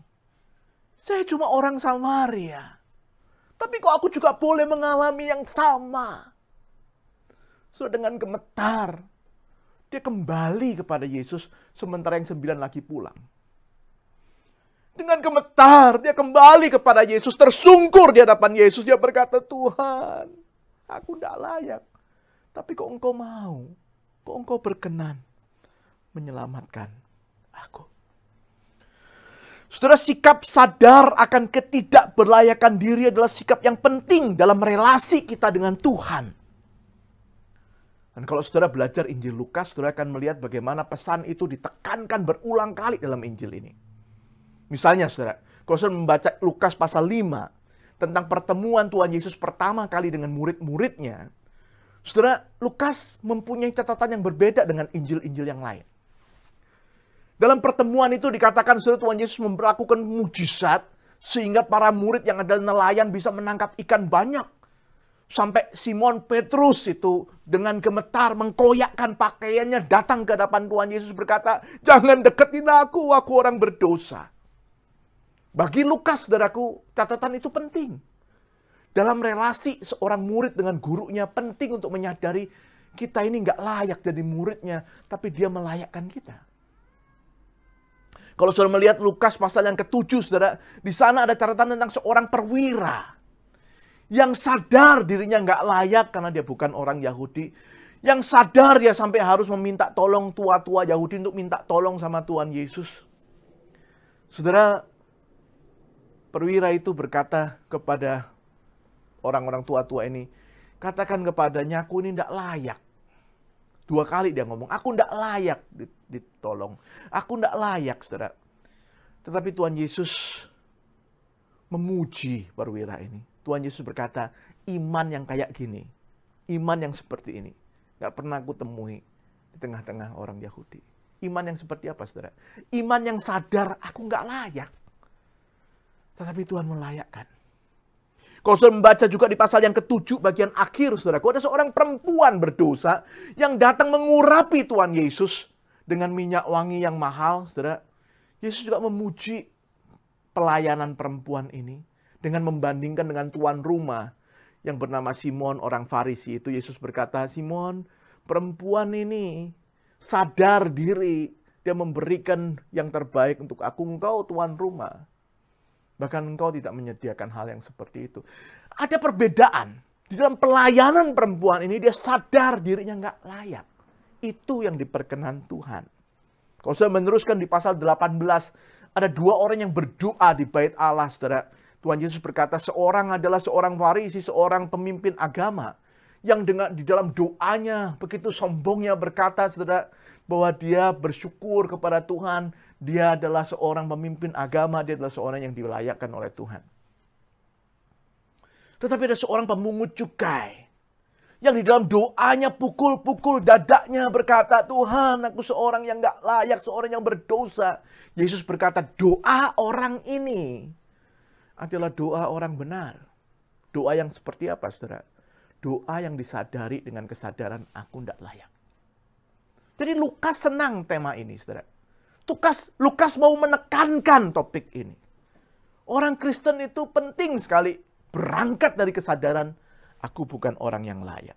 Saya cuma orang Samaria. Tapi kok aku juga boleh mengalami yang sama? So, dengan gemetar, Dia kembali kepada Yesus, sementara yang 9 lagi pulang. Dengan gemetar, dia kembali kepada Yesus, tersungkur di hadapan Yesus. Dia berkata, Tuhan, aku tidak layak. Tapi kok engkau mau, kok engkau berkenan menyelamatkan aku. Saudara, sikap sadar akan ketidakberlayakan diri adalah sikap yang penting dalam relasi kita dengan Tuhan. Dan kalau saudara belajar Injil Lukas, saudara akan melihat bagaimana pesan itu ditekankan berulang kali dalam Injil ini. Misalnya saudara, kalau saudara membaca Lukas pasal 5 tentang pertemuan Tuhan Yesus pertama kali dengan murid-muridnya, saudara, Lukas mempunyai catatan yang berbeda dengan Injil-Injil yang lain. Dalam pertemuan itu dikatakan saudara, Tuhan Yesus melakukan mujizat sehingga para murid yang adalah nelayan bisa menangkap ikan banyak. Sampai Simon Petrus itu dengan gemetar mengkoyakkan pakaiannya datang ke hadapan Tuhan Yesus berkata, jangan deketin aku orang berdosa. Bagi Lukas, saudaraku, catatan itu penting. Dalam relasi seorang murid dengan gurunya penting untuk menyadari kita ini nggak layak jadi muridnya, tapi dia melayakkan kita. Kalau saudara melihat Lukas pasal yang ke-7, saudara, di sana ada catatan tentang seorang perwira yang sadar dirinya nggak layak karena dia bukan orang Yahudi. Yang sadar dia sampai harus meminta tolong tua-tua Yahudi untuk minta tolong sama Tuhan Yesus. Saudara, perwira itu berkata kepada orang-orang tua-tua ini, katakan kepadanya, aku ini tidak layak. 2 kali dia ngomong, aku tidak layak ditolong. Aku tidak layak, saudara. Tetapi Tuhan Yesus memuji perwira ini. Tuhan Yesus berkata, iman yang kayak gini, iman yang seperti ini, gak pernah aku temui di tengah-tengah orang Yahudi. Iman yang seperti apa, saudara? Iman yang sadar, aku gak layak. Tetapi Tuhan melayakkan. Kalau saudara membaca juga di pasal yang ke-7 bagian akhir, saudaraku, ada seorang perempuan berdosa yang datang mengurapi Tuhan Yesus dengan minyak wangi yang mahal, saudara. Yesus juga memuji pelayanan perempuan ini dengan membandingkan dengan tuan rumah yang bernama Simon, orang Farisi itu. Yesus berkata, Simon, perempuan ini sadar diri, dia memberikan yang terbaik untuk aku, engkau tuan rumah. Bahkan engkau tidak menyediakan hal yang seperti itu. Ada perbedaan. Di dalam pelayanan perempuan ini, dia sadar dirinya nggak layak. Itu yang diperkenan Tuhan. Kalau saya meneruskan di pasal 18, ada 2 orang yang berdoa di bait Allah, saudara. Tuhan Yesus berkata, seorang adalah seorang Farisi, seorang pemimpin agama. Yang di dalam doanya, begitu sombongnya berkata, saudara, bahwa dia bersyukur kepada Tuhan. Dia adalah seorang pemimpin agama, dia adalah seorang yang dilayakkan oleh Tuhan. Tetapi ada seorang pemungut cukai yang di dalam doanya pukul-pukul dadanya berkata, Tuhan, aku seorang yang gak layak, seorang yang berdosa. Yesus berkata, doa orang ini adalah doa orang benar. Doa yang seperti apa, saudara? Doa yang disadari dengan kesadaran aku gak layak. Jadi Lukas senang tema ini, saudara. Lukas mau menekankan topik ini. Orang Kristen itu penting sekali berangkat dari kesadaran aku bukan orang yang layak.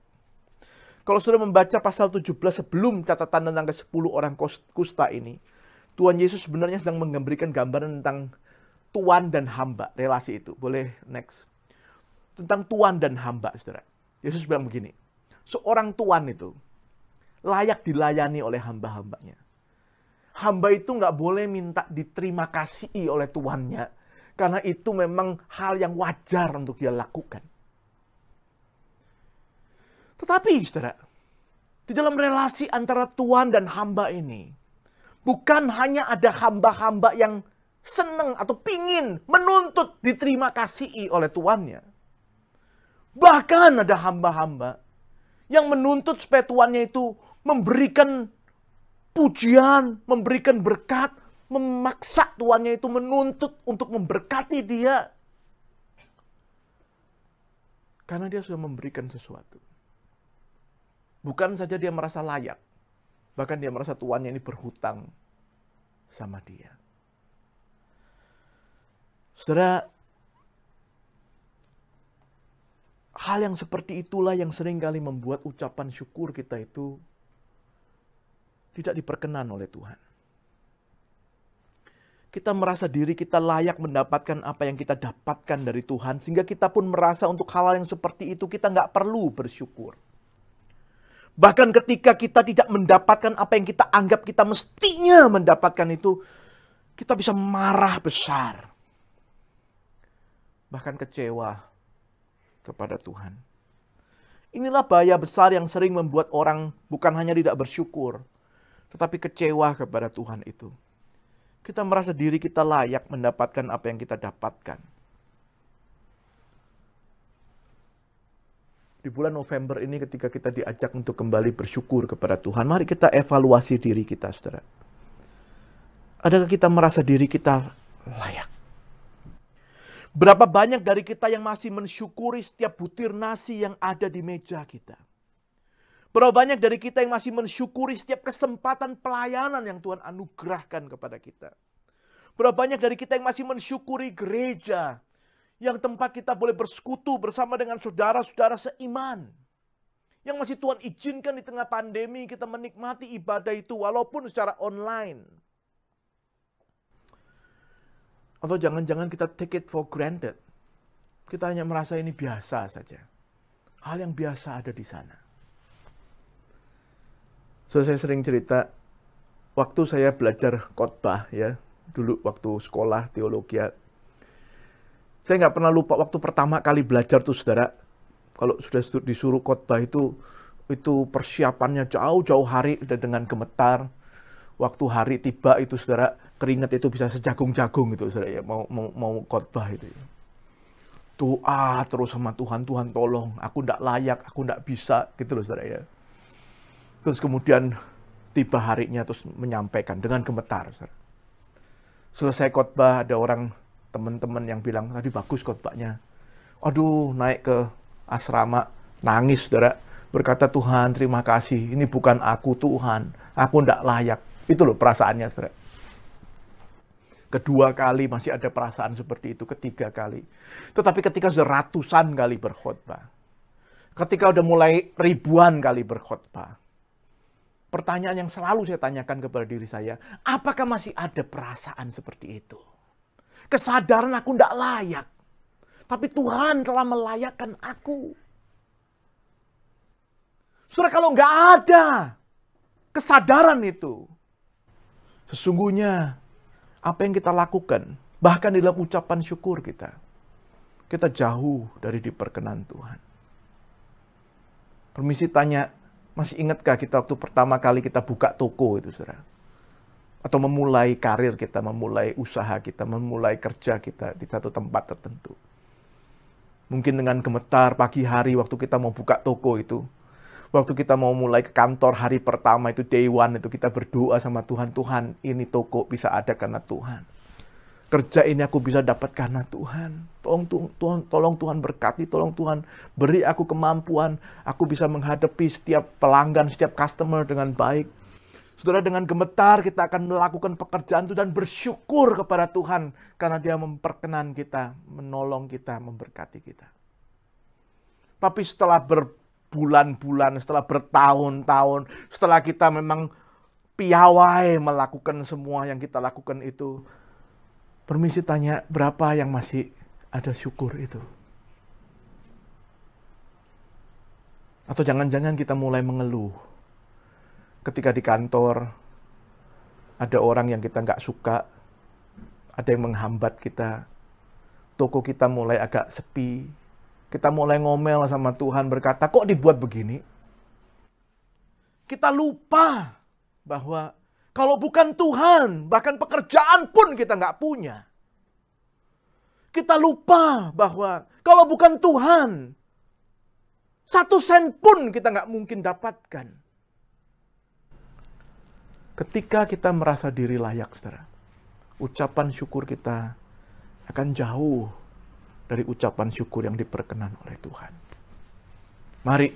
Kalau sudah membaca pasal 17 sebelum catatan tentang ke-10 orang kusta ini, Tuhan Yesus sebenarnya sedang memberikan gambaran tentang tuan dan hamba, relasi itu. Boleh next. Tentang tuan dan hamba, saudara. Yesus bilang begini, seorang tuan itu layak dilayani oleh hamba-hambanya. Hamba itu nggak boleh minta diterima kasihi oleh tuannya. Karena itu memang hal yang wajar untuk dia lakukan. Tetapi, saudara, di dalam relasi antara tuan dan hamba ini, bukan hanya ada hamba-hamba yang senang atau pingin menuntut diterima kasihi oleh tuannya. Bahkan ada hamba-hamba yang menuntut supaya tuannya itu memberikan pujian, memberikan berkat, memaksa tuannya itu menuntut untuk memberkati dia. Karena dia sudah memberikan sesuatu. Bukan saja dia merasa layak, bahkan dia merasa tuannya ini berhutang sama dia. Saudara, hal yang seperti itulah yang seringkali membuat ucapan syukur kita itu tidak diperkenan oleh Tuhan. Kita merasa diri kita layak mendapatkan apa yang kita dapatkan dari Tuhan, sehingga kita pun merasa untuk hal-hal yang seperti itu kita nggak perlu bersyukur. Bahkan ketika kita tidak mendapatkan apa yang kita anggap kita mestinya mendapatkan itu, kita bisa marah besar. Bahkan kecewa kepada Tuhan. Inilah bahaya besar yang sering membuat orang bukan hanya tidak bersyukur, tetapi kecewa kepada Tuhan itu. Kita merasa diri kita layak mendapatkan apa yang kita dapatkan. Di bulan November ini ketika kita diajak untuk kembali bersyukur kepada Tuhan, mari kita evaluasi diri kita, saudara. Adakah kita merasa diri kita layak? Berapa banyak dari kita yang masih mensyukuri setiap butir nasi yang ada di meja kita? Berapa banyak dari kita yang masih mensyukuri setiap kesempatan pelayanan yang Tuhan anugerahkan kepada kita? Berapa banyak dari kita yang masih mensyukuri gereja, yang tempat kita boleh bersekutu bersama dengan saudara-saudara seiman? Yang masih Tuhan izinkan di tengah pandemi kita menikmati ibadah itu walaupun secara online. Atau jangan-jangan kita take it for granted. Kita hanya merasa ini biasa saja. Hal yang biasa ada di sana. So, saya sering cerita, waktu saya belajar khotbah ya, dulu waktu sekolah teologi, saya nggak pernah lupa waktu pertama kali belajar tuh, saudara. Kalau sudah disuruh khotbah itu persiapannya jauh-jauh hari dan dengan gemetar. Waktu hari tiba itu, saudara, keringat itu bisa sejagung-jagung itu, saudara ya, mau khotbah itu. Doa terus sama Tuhan, Tuhan tolong, aku nggak layak, aku nggak bisa, gitu loh, saudara ya. Terus kemudian tiba harinya terus menyampaikan dengan gemetar. Selesai khotbah ada orang teman-teman yang bilang, tadi bagus khotbahnya. Aduh, naik ke asrama, nangis, saudara. Berkata, Tuhan terima kasih, ini bukan aku Tuhan, aku tidak layak. Itu loh perasaannya, saudara. Kedua kali masih ada perasaan seperti itu, ketiga kali. Tetapi ketika sudah ratusan kali berkhotbah, ketika udah mulai ribuan kali berkhotbah, pertanyaan yang selalu saya tanyakan kepada diri saya, apakah masih ada perasaan seperti itu? Kesadaran aku tidak layak, tapi Tuhan telah melayakkan aku. Saudara, kalau nggak ada kesadaran itu, sesungguhnya apa yang kita lakukan, bahkan di dalam ucapan syukur kita jauh dari diperkenan Tuhan. Permisi tanya, masih ingatkah kita waktu pertama kali kita buka toko itu, saudara? Atau memulai karir kita, memulai usaha kita, memulai kerja kita di satu tempat tertentu. Mungkin dengan gemetar pagi hari waktu kita mau buka toko itu. Waktu kita mau mulai ke kantor hari pertama itu, day one itu, kita berdoa sama Tuhan, Tuhan ini toko bisa ada karena Tuhan. Kerja ini aku bisa dapat karena Tuhan. Tolong Tuhan berkati, tolong Tuhan beri aku kemampuan. Aku bisa menghadapi setiap pelanggan, setiap customer dengan baik. Saudara, dengan gemetar kita akan melakukan pekerjaan itu dan bersyukur kepada Tuhan. Karena Dia memperkenan kita, menolong kita, memberkati kita. Tapi setelah berbulan-bulan, setelah bertahun-tahun, setelah kita memang piawai melakukan semua yang kita lakukan itu, permisi tanya, berapa yang masih ada syukur itu? Atau jangan-jangan kita mulai mengeluh. Ketika di kantor, ada orang yang kita nggak suka, ada yang menghambat kita, toko kita mulai agak sepi, kita mulai ngomel sama Tuhan berkata, kok dibuat begini? Kita lupa bahwa kalau bukan Tuhan, bahkan pekerjaan pun kita nggak punya. Kita lupa bahwa kalau bukan Tuhan, 1 sen pun kita nggak mungkin dapatkan. Ketika kita merasa diri layak, saudara, ucapan syukur kita akan jauh dari ucapan syukur yang diperkenan oleh Tuhan. Mari,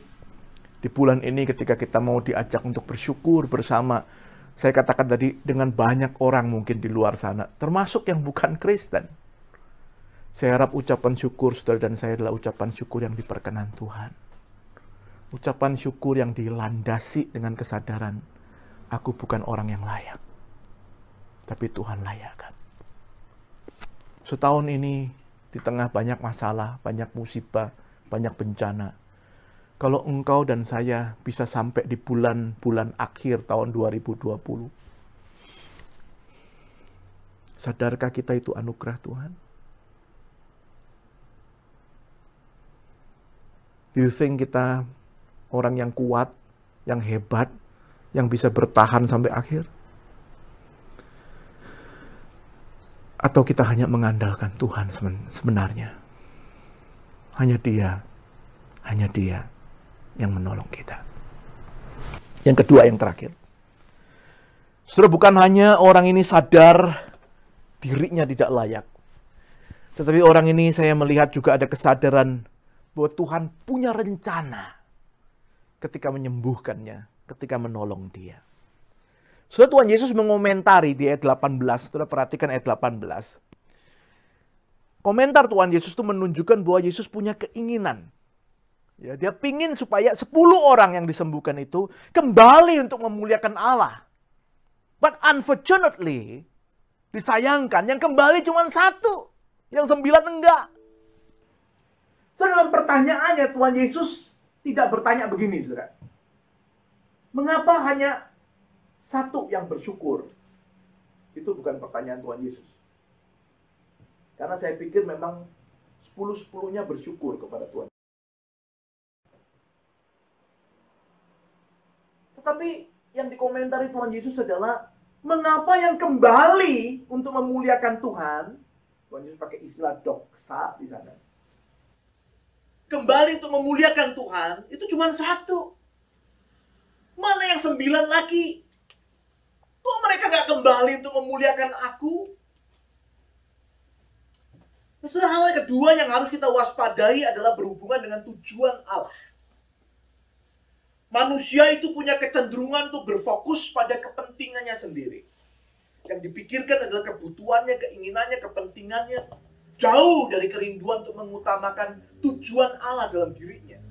di bulan ini ketika kita mau diajak untuk bersyukur bersama, saya katakan tadi, dengan banyak orang mungkin di luar sana, termasuk yang bukan Kristen. Saya harap ucapan syukur saudara dan saya adalah ucapan syukur yang diperkenan Tuhan. Ucapan syukur yang dilandasi dengan kesadaran aku bukan orang yang layak. Tapi Tuhan layakkan. Setahun ini, di tengah banyak masalah, banyak musibah, banyak bencana, kalau engkau dan saya bisa sampai di bulan-bulan akhir tahun 2020, sadarkah kita itu anugerah Tuhan? Do you think kita orang yang kuat, yang hebat, yang bisa bertahan sampai akhir? Atau kita hanya mengandalkan Tuhan sebenarnya? Hanya Dia yang menolong kita. Yang kedua, yang terakhir. Saudara, bukan hanya orang ini sadar dirinya tidak layak. Tetapi orang ini saya melihat juga ada kesadaran bahwa Tuhan punya rencana ketika menyembuhkannya, ketika menolong dia. Saudara, Tuhan Yesus mengomentari di ayat 18. Saudara perhatikan ayat 18. Komentar Tuhan Yesus itu menunjukkan bahwa Yesus punya keinginan. Ya, dia pingin supaya 10 orang yang disembuhkan itu kembali untuk memuliakan Allah. But unfortunately, disayangkan yang kembali cuma 1. Yang 9 enggak. So, dalam pertanyaannya Tuhan Yesus tidak bertanya begini, saudara. Mengapa hanya 1 yang bersyukur? Itu bukan pertanyaan Tuhan Yesus. Karena saya pikir memang 10-10-nya bersyukur kepada Tuhan. Tetapi yang dikomentari Tuhan Yesus adalah mengapa yang kembali untuk memuliakan Tuhan? Tuhan Yesus pakai istilah doksa di sana. Kembali untuk memuliakan Tuhan itu cuma 1. Mana yang 9 lagi? Kok mereka gak kembali untuk memuliakan aku? Nah, hal yang kedua yang harus kita waspadai adalah berhubungan dengan tujuan Allah. Manusia itu punya kecenderungan untuk berfokus pada kepentingannya sendiri. Yang dipikirkan adalah kebutuhannya, keinginannya, kepentingannya. Jauh dari kerinduan untuk mengutamakan tujuan Allah dalam dirinya.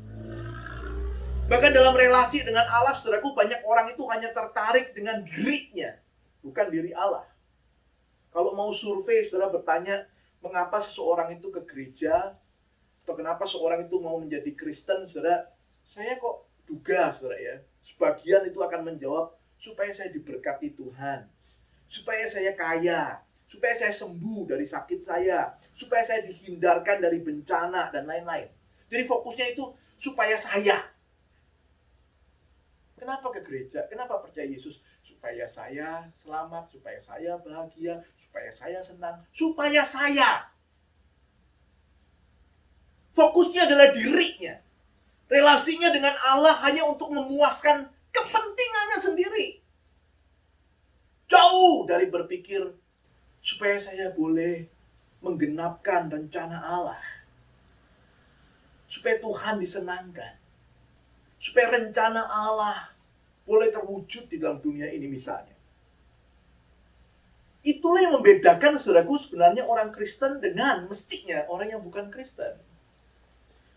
Bahkan dalam relasi dengan Allah, saudaraku, banyak orang itu hanya tertarik dengan dirinya, bukan diri Allah. Kalau mau survei, saudara bertanya, mengapa seseorang itu ke gereja, atau kenapa seorang itu mau menjadi Kristen, saudara, saya kok duga, saudara ya, sebagian itu akan menjawab, supaya saya diberkati Tuhan, supaya saya kaya, supaya saya sembuh dari sakit saya, supaya saya dihindarkan dari bencana, dan lain-lain. Jadi fokusnya itu, supaya saya. Kenapa ke gereja? Kenapa percaya Yesus? Supaya saya selamat, supaya saya bahagia, supaya saya senang, supaya saya. Fokusnya adalah dirinya. Relasinya dengan Allah hanya untuk memuaskan kepentingannya sendiri. Jauh dari berpikir, supaya saya boleh menggenapkan rencana Allah. Supaya Tuhan disenangkan. Supaya rencana Allah boleh terwujud di dalam dunia ini misalnya. Itulah yang membedakan, saudaraku, sebenarnya orang Kristen dengan mestinya orang yang bukan Kristen.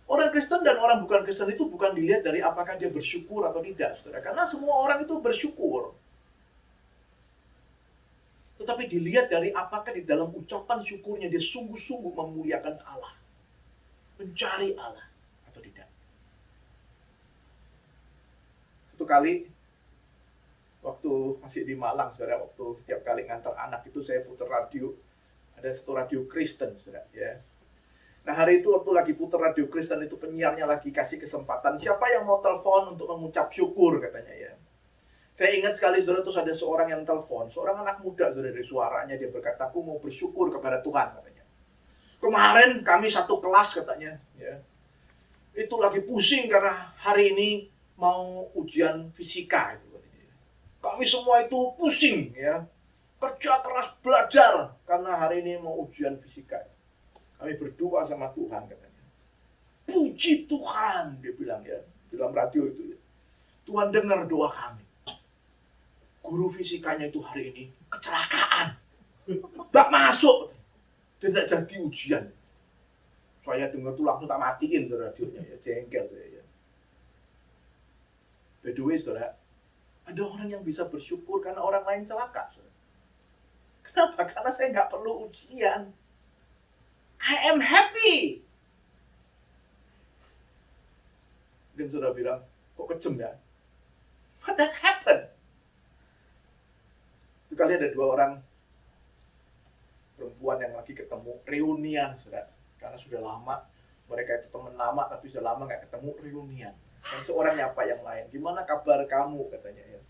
Orang Kristen dan orang bukan Kristen itu bukan dilihat dari apakah dia bersyukur atau tidak, saudara. Karena semua orang itu bersyukur. Tetapi dilihat dari apakah di dalam ucapan syukurnya dia sungguh-sungguh memuliakan Allah. Mencari Allah atau tidak. Satu kali, waktu masih di Malang, saudara, waktu setiap kali ngantar anak itu saya putar radio. Ada satu radio Kristen, saudara, ya. Nah, hari itu waktu lagi putar radio Kristen itu penyiarnya lagi kasih kesempatan, siapa yang mau telepon untuk mengucap syukur, katanya ya. Saya ingat sekali, saudara, terus ada seorang yang telepon, seorang anak muda, saudara, dari suaranya dia berkata, aku mau bersyukur kepada Tuhan, katanya. Kemarin kami satu kelas, katanya, ya. Itu lagi pusing karena hari ini mau ujian fisika itu. Kami semua itu pusing, ya. Kerja keras belajar karena hari ini mau ujian fisika. Kami berdoa sama Tuhan, katanya. Puji Tuhan, dia bilang ya, dalam radio itu ya. Tuhan dengar doa kami. Guru fisikanya itu hari ini kecelakaan. Nggak masuk. Tidak jadi ujian. Saya dengar tuh langsung tak matiin radionya ya, jengkel saya ya. By the way, saudara, Ada orang yang bisa bersyukur karena orang lain celaka. Kenapa? Karena saya nggak perlu ujian. I am happy. Dan saudara bilang, kok kejem ya? What that happened? Itu kali ada 2 orang perempuan yang lagi ketemu, reunian, saudara. Karena sudah lama, mereka itu teman lama, tapi sudah lama nggak ketemu, reunian. Dan seorang nyapa yang lain, gimana kabar kamu, katanya ya.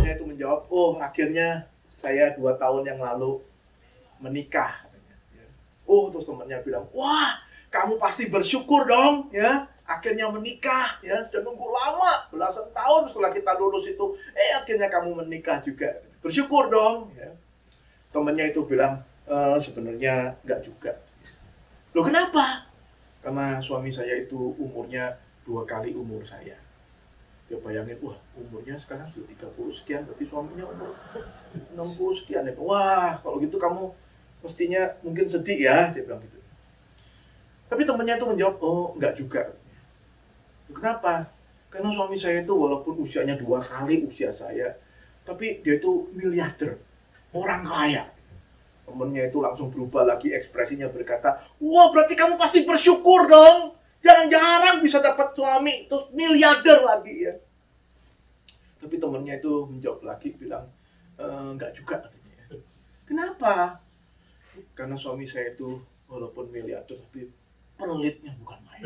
Dia itu menjawab, oh akhirnya saya 2 tahun yang lalu menikah, katanya. Ya. Oh, terus temannya bilang, wah kamu pasti bersyukur dong, ya. Akhirnya menikah, ya. Sudah nunggu lama, belasan tahun setelah kita lulus itu, akhirnya kamu menikah juga. Bersyukur dong, ya. Temannya itu bilang, sebenarnya nggak juga. Loh kenapa? Karena suami saya itu umurnya 2 kali umur saya. Ya bayangin, wah umurnya sekarang sudah 30 sekian, berarti suaminya umur 60 sekian. Ya. Wah, kalau gitu kamu mestinya mungkin sedih ya, dia bilang gitu. Tapi temannya itu menjawab, oh enggak juga. Kenapa? Karena suami saya itu walaupun usianya 2 kali usia saya, tapi dia itu miliarder, orang kaya. Temennya itu langsung berubah lagi ekspresinya, berkata, wah berarti kamu pasti bersyukur dong. Jarang-jarang bisa dapat suami, terus miliarder lagi ya. Tapi temennya itu menjawab lagi, bilang, enggak juga katanya. Kenapa? Karena suami saya itu walaupun miliarder, tapi pelitnya bukan main.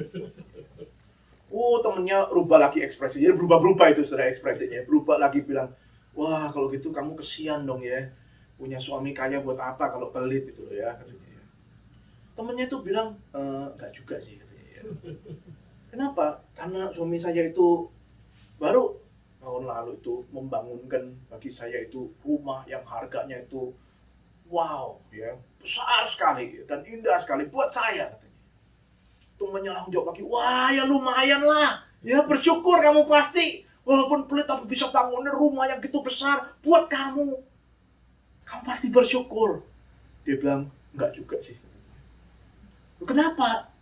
Oh, temennya rubah lagi ekspresinya, berubah-berubah itu sudah ekspresinya. Berubah lagi bilang, wah kalau gitu kamu kesian dong ya. Punya suami kaya buat apa kalau pelit itu loh ya, katanya. Temennya itu bilang, enggak juga sih. Kenapa? Karena suami saya itu baru tahun lalu itu membangunkan bagi saya itu rumah yang harganya itu wow ya, besar sekali dan indah sekali buat saya, katanya. Temannya langsung jawab lagi, wah ya lumayan lah ya, bersyukur kamu pasti walaupun pelit tapi bisa bangunin rumah yang gitu besar buat kamu pasti bersyukur. Dia bilang enggak juga sih. Kenapa?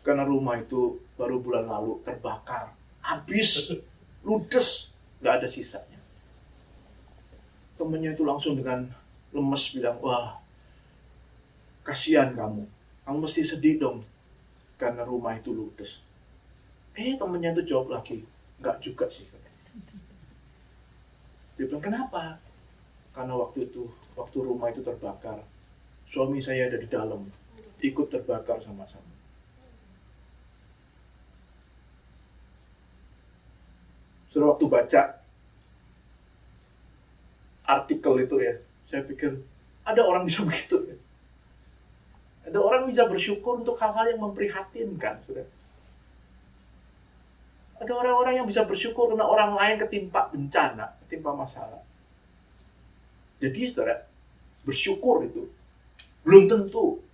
Karena rumah itu baru bulan lalu terbakar, habis, ludes, nggak ada sisanya. Temennya itu langsung dengan lemes bilang, wah, kasihan kamu mesti sedih dong, karena rumah itu ludes. Temennya itu jawab lagi, nggak juga sih. Dia bilang, kenapa? Karena waktu rumah itu terbakar, suami saya ada di dalam, ikut terbakar sama-sama. Sudah waktu baca artikel itu ya, saya pikir ada orang bisa begitu ya. Ada orang bisa bersyukur untuk hal-hal yang memprihatinkan, sudah. Ada orang-orang yang bisa bersyukur karena orang lain ketimpa bencana, ketimpa masalah. Jadi saudara, bersyukur itu belum tentu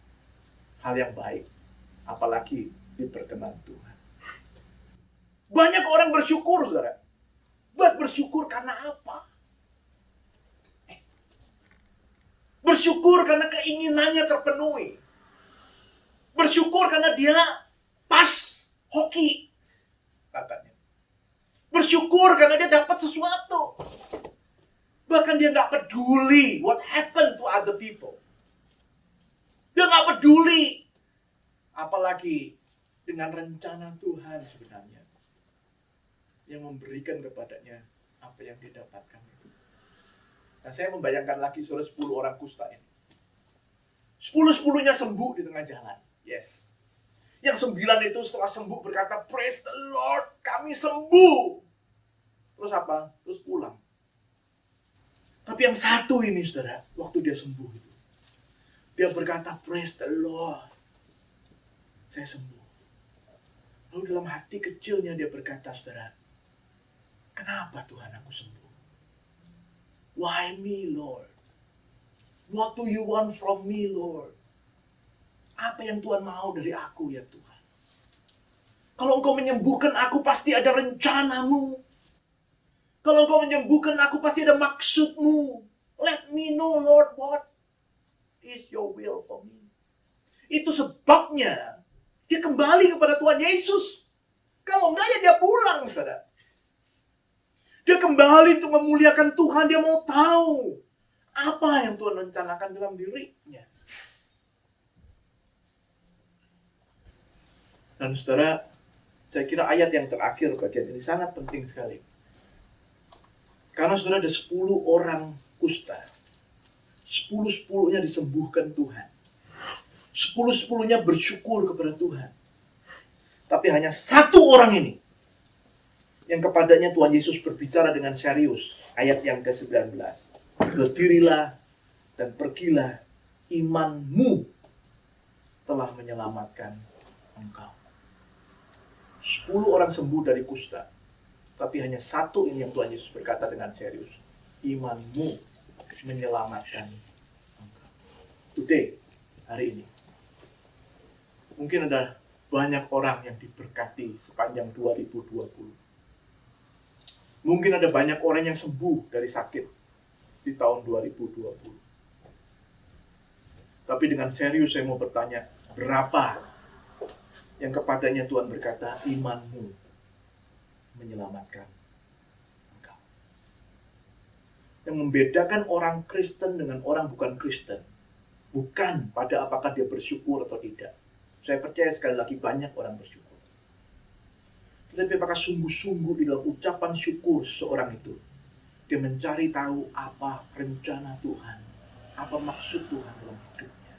hal yang baik, apalagi diperkenan Tuhan. Banyak orang bersyukur, saudara. Bersyukur karena apa? Bersyukur karena keinginannya terpenuhi. Bersyukur karena dia pas hoki, katanya. Bersyukur karena dia dapat sesuatu. Bahkan dia nggak peduli what happened to other people. Dia nggak peduli. Apalagi dengan rencana Tuhan sebenarnya. Yang memberikan kepadanya apa yang didapatkan itu. Nah, saya membayangkan lagi saudara 10 orang kusta ini. 10-10-nya sembuh di tengah jalan. Yes. Yang 9 itu setelah sembuh berkata, praise the Lord, kami sembuh. Terus apa? Terus pulang. Tapi yang satu ini saudara, waktu dia sembuh itu, dia berkata, praise the Lord, saya sembuh. Lalu dalam hati kecilnya dia berkata, saudara, kenapa Tuhan aku sembuh? Why me, Lord? What do you want from me, Lord? Apa yang Tuhan mau dari aku, ya Tuhan? Kalau Engkau menyembuhkan aku, pasti ada rencanamu. Kalau Engkau menyembuhkan aku, pasti ada maksudmu. Let me know, Lord, what is your will for me? Itu sebabnya dia kembali kepada Tuhan Yesus. Kalau enggak ya dia pulang, saudara. Dia kembali untuk memuliakan Tuhan. Dia mau tahu apa yang Tuhan rencanakan dalam dirinya. Dan saudara, saya kira ayat yang terakhir bagian ini sangat penting sekali. Karena saudara ada 10 orang kusta. 10-10-nya disembuhkan Tuhan. 10-10-nya bersyukur kepada Tuhan. Tapi hanya satu orang ini yang kepadanya Tuhan Yesus berbicara dengan serius. Ayat yang ke-19. Berdirilah dan pergilah, imanmu telah menyelamatkan engkau. 10 orang sembuh dari kusta. Tapi hanya satu ini yang Tuhan Yesus berkata dengan serius. Imanmu menyelamatkan engkau. Today, hari ini. Mungkin ada banyak orang yang diberkati sepanjang 2020. Mungkin ada banyak orang yang sembuh dari sakit di tahun 2020. Tapi dengan serius saya mau bertanya, berapa yang kepadanya Tuhan berkata, imanmu menyelamatkan engkau. Yang membedakan orang Kristen dengan orang bukan Kristen, bukan pada apakah dia bersyukur atau tidak. Saya percaya sekali lagi banyak orang bersyukur. Tetapi apakah sungguh-sungguh di dalam ucapan syukur seseorang itu, dia mencari tahu apa rencana Tuhan, apa maksud Tuhan dalam hidupnya.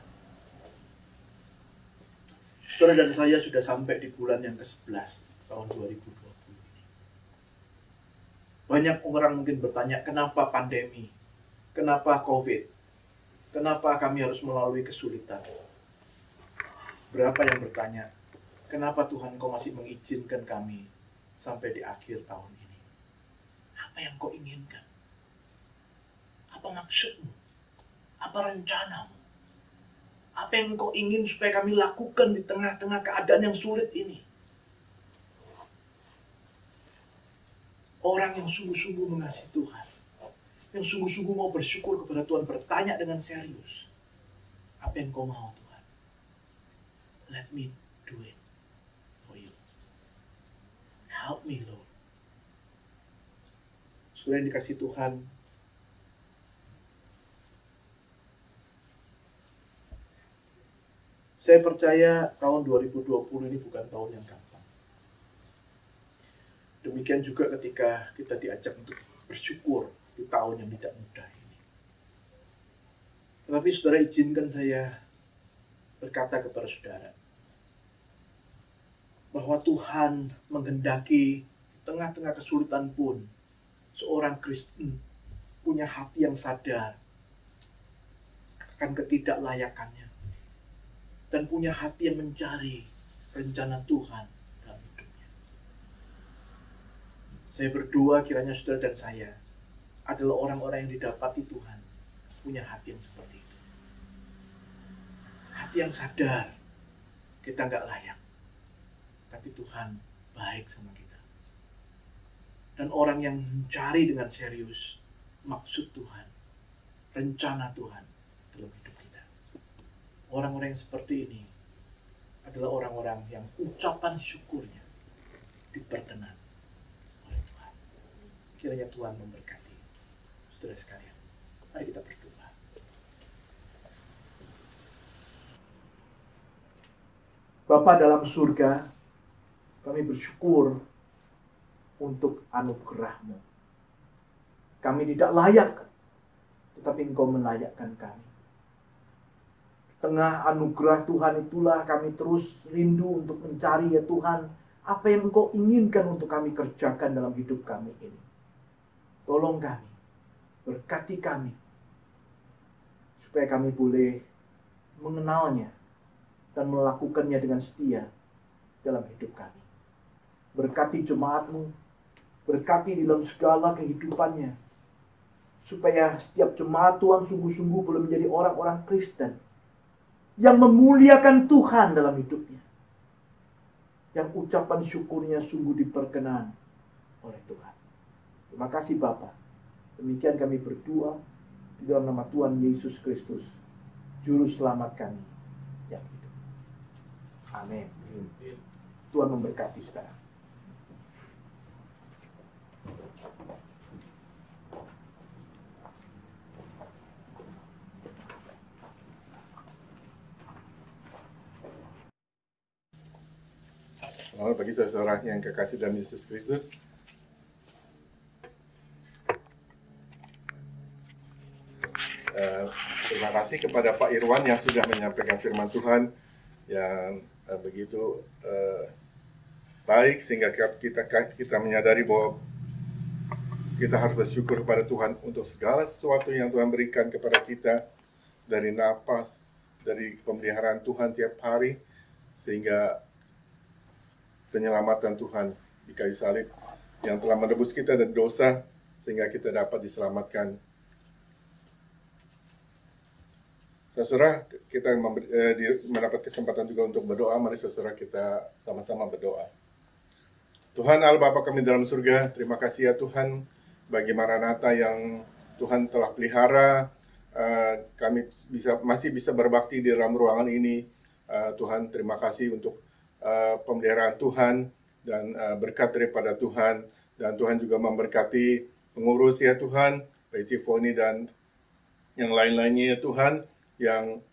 Saudara dan saya sudah sampai di bulan yang ke-11 tahun 2020 ini. Banyak orang mungkin bertanya, kenapa pandemi? Kenapa COVID? Kenapa kami harus melalui kesulitan? Berapa yang bertanya, kenapa Tuhan Kau masih mengizinkan kami sampai di akhir tahun ini? Apa yang Kau inginkan? Apa maksudmu? Apa rencanamu? Apa yang Kau ingin supaya kami lakukan di tengah-tengah keadaan yang sulit ini? Orang yang sungguh-sungguh mengasihi Tuhan, yang sungguh-sungguh mau bersyukur kepada Tuhan, bertanya dengan serius, apa yang Kau mau Tuhan? Let me do it for you. Help me, Lord. Saudara yang dikasih Tuhan, saya percaya tahun 2020 ini bukan tahun yang gampang. Demikian juga ketika kita diajak untuk bersyukur di tahun yang tidak mudah ini. Tetapi saudara, izinkan saya berkata kepada saudara, bahwa Tuhan menghendaki di tengah-tengah kesulitan pun, seorang Kristen punya hati yang sadar akan ketidaklayakannya. Dan punya hati yang mencari rencana Tuhan dalam hidupnya. Saya berdoa kiranya saudara dan saya adalah orang-orang yang didapati Tuhan punya hati yang seperti itu. Hati yang sadar kita nggak layak, tapi Tuhan baik sama kita. Dan orang yang mencari dengan serius maksud Tuhan, rencana Tuhan dalam hidup kita. Orang-orang yang seperti ini adalah orang-orang yang ucapan syukurnya diperkenan oleh Tuhan. Kiranya Tuhan memberkati saudara sekalian. Mari kita berdoa. Bapa dalam surga, kami bersyukur untuk anugerah-Mu. Kami tidak layak, tetapi Engkau melayakkan kami. Di tengah anugerah Tuhan itulah kami terus rindu untuk mencari, ya Tuhan, apa yang Engkau inginkan untuk kami kerjakan dalam hidup kami ini. Tolong kami, berkati kami, supaya kami boleh mengenalnya dan melakukannya dengan setia dalam hidup kami. Berkati jemaat-Mu, berkati di dalam segala kehidupannya, supaya setiap jemaat Tuhan sungguh-sungguh boleh menjadi orang-orang Kristen yang memuliakan Tuhan dalam hidupnya, yang ucapan syukurnya sungguh diperkenan oleh Tuhan. Terima kasih Bapa. Demikian kami berdoa di dalam nama Tuhan Yesus Kristus, Juru Selamat kami yang hidup. Amin. Tuhan memberkati saudara. Selamat pagi saudara yang kekasih dalam Yesus Kristus. Terima kasih kepada Pak Irwan yang sudah menyampaikan firman Tuhan yang begitu baik sehingga kita menyadari bahwa kita harus bersyukur kepada Tuhan untuk segala sesuatu yang Tuhan berikan kepada kita, dari napas, dari pemeliharaan Tuhan tiap hari, sehingga penyelamatan Tuhan di kayu salib yang telah menebus kita dari dosa sehingga kita dapat diselamatkan. Saudara, kita mendapat kesempatan juga untuk berdoa. Mari saudara kita sama-sama berdoa. Tuhan Allah Bapa kami dalam surga, terima kasih ya Tuhan bagi Maranatha yang Tuhan telah pelihara. Kami masih bisa berbakti di dalam ruangan ini. Tuhan, terima kasih untuk pemeliharaan Tuhan dan berkat daripada Tuhan, dan Tuhan juga memberkati pengurus ya Tuhan, Pak Foni dan yang lain-lainnya ya Tuhan, yang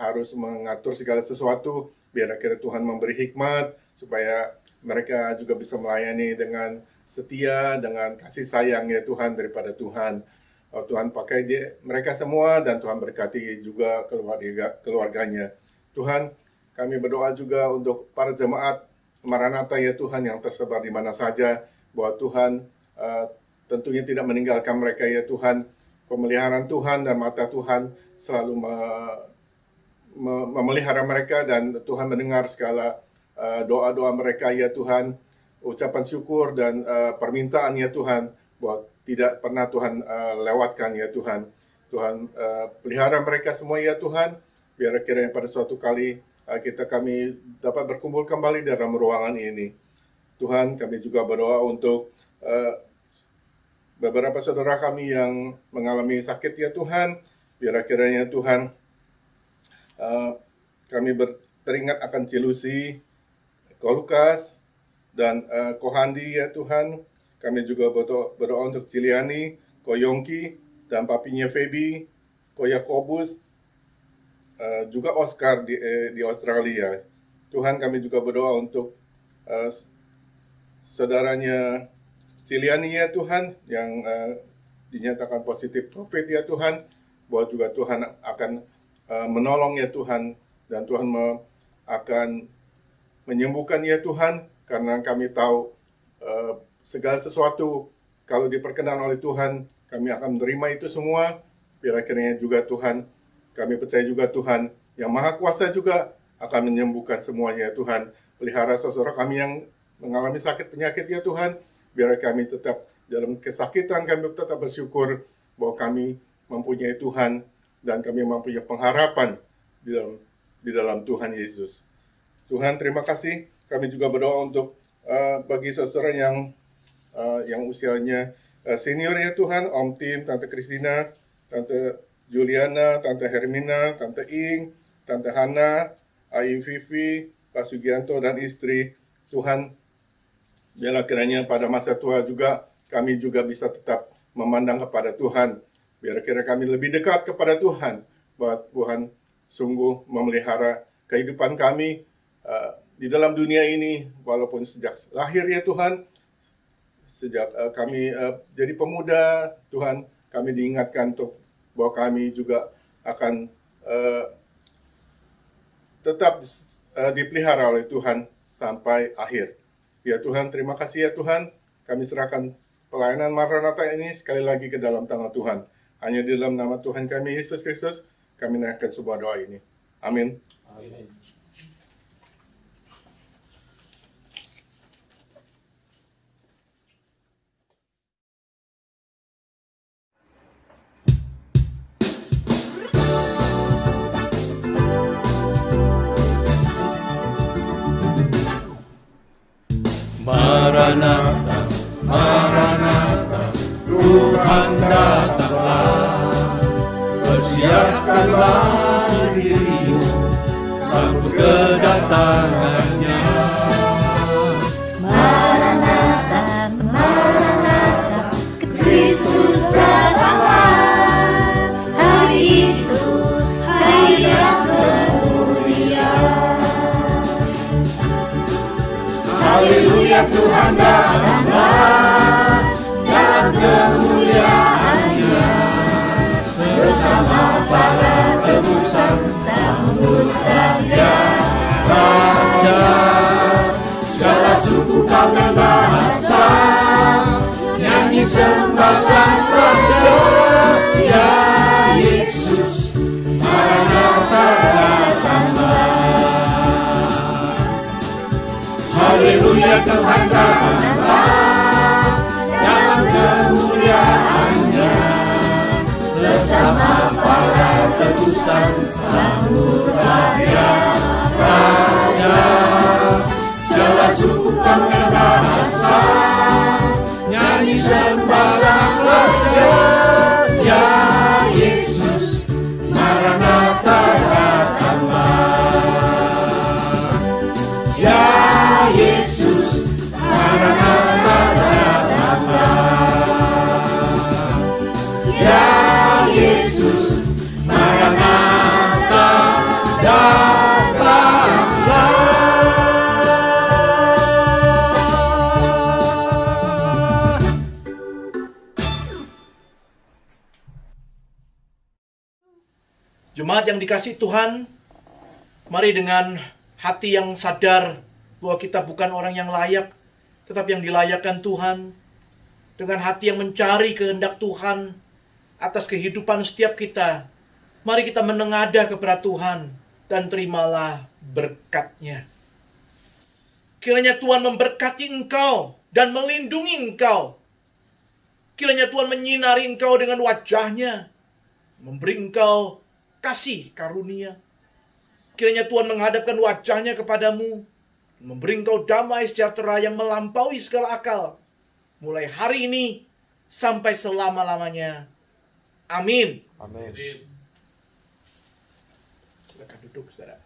harus mengatur segala sesuatu. Biar akhirnya Tuhan memberi hikmat supaya mereka juga bisa melayani dengan setia, dengan kasih sayang ya Tuhan daripada Tuhan. Tuhan pakai mereka semua, dan Tuhan berkati juga keluarganya. Tuhan, kami berdoa juga untuk para jemaat Maranatha ya Tuhan yang tersebar di mana saja, bahwa Tuhan tentunya tidak meninggalkan mereka ya Tuhan. Pemeliharaan Tuhan dan mata Tuhan selalu memelihara mereka, dan Tuhan mendengar segala doa-doa mereka ya Tuhan, ucapan syukur dan permintaan ya Tuhan, bahwa tidak pernah Tuhan lewatkan ya Tuhan. Tuhan pelihara mereka semua ya Tuhan, biar akhirnya pada suatu kali kami dapat berkumpul kembali dalam ruangan ini. Tuhan, kami juga berdoa untuk beberapa saudara kami yang mengalami sakit ya Tuhan, biar akhirnya Tuhan kami teringat akan Cilusi, Ko Lukas, dan Ko Handi ya Tuhan. Kami juga berdoa untuk Ciliani, Ko Yongki, dan papinya Feby, Ko Yakobus, juga Oscar di Australia. Tuhan, kami juga berdoa untuk saudaranya Ciliani ya Tuhan, yang dinyatakan positif COVID ya Tuhan, bahwa juga Tuhan akan menolong ya Tuhan, dan Tuhan akan menyembuhkan ya Tuhan, karena kami tahu segala sesuatu kalau diperkenan oleh Tuhan, kami akan menerima itu semua. Biar akhirnya juga Tuhan, kami percaya juga Tuhan yang Maha Kuasa juga akan menyembuhkan semuanya Tuhan. Pelihara saudara kami yang mengalami sakit penyakit ya Tuhan, biar kami tetap dalam kesakitan, kami tetap bersyukur bahwa kami mempunyai Tuhan, dan kami mempunyai pengharapan di dalam Tuhan Yesus. Tuhan, terima kasih. Kami juga berdoa untuk bagi saudara yang usianya senior ya Tuhan, Om Tim, Tante Kristina, Tante Juliana, Tante Hermina, Tante Ing, Tante Hana, Aing Vivi, Pak Sugianto, dan istri. Tuhan, biarlah kiranya pada masa tua juga kami juga bisa tetap memandang kepada Tuhan. Biar kira kami lebih dekat kepada Tuhan, bahwa Tuhan sungguh memelihara kehidupan kami di dalam dunia ini, walaupun sejak lahir ya Tuhan, sejak kami jadi pemuda, Tuhan, kami diingatkan untuk bahwa kami juga akan tetap dipelihara oleh Tuhan sampai akhir. Ya Tuhan, terima kasih ya Tuhan, kami serahkan pelayanan Maranatha ini sekali lagi ke dalam tangan Tuhan. Hanya di dalam nama Tuhan kami, Yesus Kristus, kami naikkan sebuah doa ini. Amin. Amin. Maranatha, Maranatha, Tuhan datanglah. Persiapkanlah dirimu, sambut kedatangannya. Maranatha, Maranatha, Kristus datanglah. Hari itu, hari yang kemuliaan. Haleluya, Tuhan datanglah dalam kemuliaan-Nya, bersama para tebusan sambut Raja. Segala suku kaum dan bahasa nyanyi sembah Sang Raja. Ya Yesus, Maranatha datanglah. Haleluya, Tuhan datanglah dalam kemuliaan-Nya, bersama para tebusan sambut Raja. Segala suku kaum dan bahasa nyanyi sembah Sang Raja. Ya Yesus, Maranatha datanglah. Ya Yesus, Maranatha datanglah. Ya Yesus, Maranatha datanglah. Jemaat yang dikasihi Tuhan, mari dengan hati yang sadar bahwa kita bukan orang yang layak, tetapi yang dilayakkan Tuhan. Dengan hati yang mencari kehendak Tuhan atas kehidupan setiap kita, mari kita menengadah kepada Tuhan dan terimalah berkat-Nya. Kiranya Tuhan memberkati engkau dan melindungi engkau. Kiranya Tuhan menyinari engkau dengan wajah-Nya, memberi engkau kasih karunia. Kiranya Tuhan menghadapkan wajah-Nya kepadamu, memberi engkau damai sejahtera yang melampaui segala akal, mulai hari ini sampai selama-lamanya. Amin. Amin. Silakan duduk, saudara.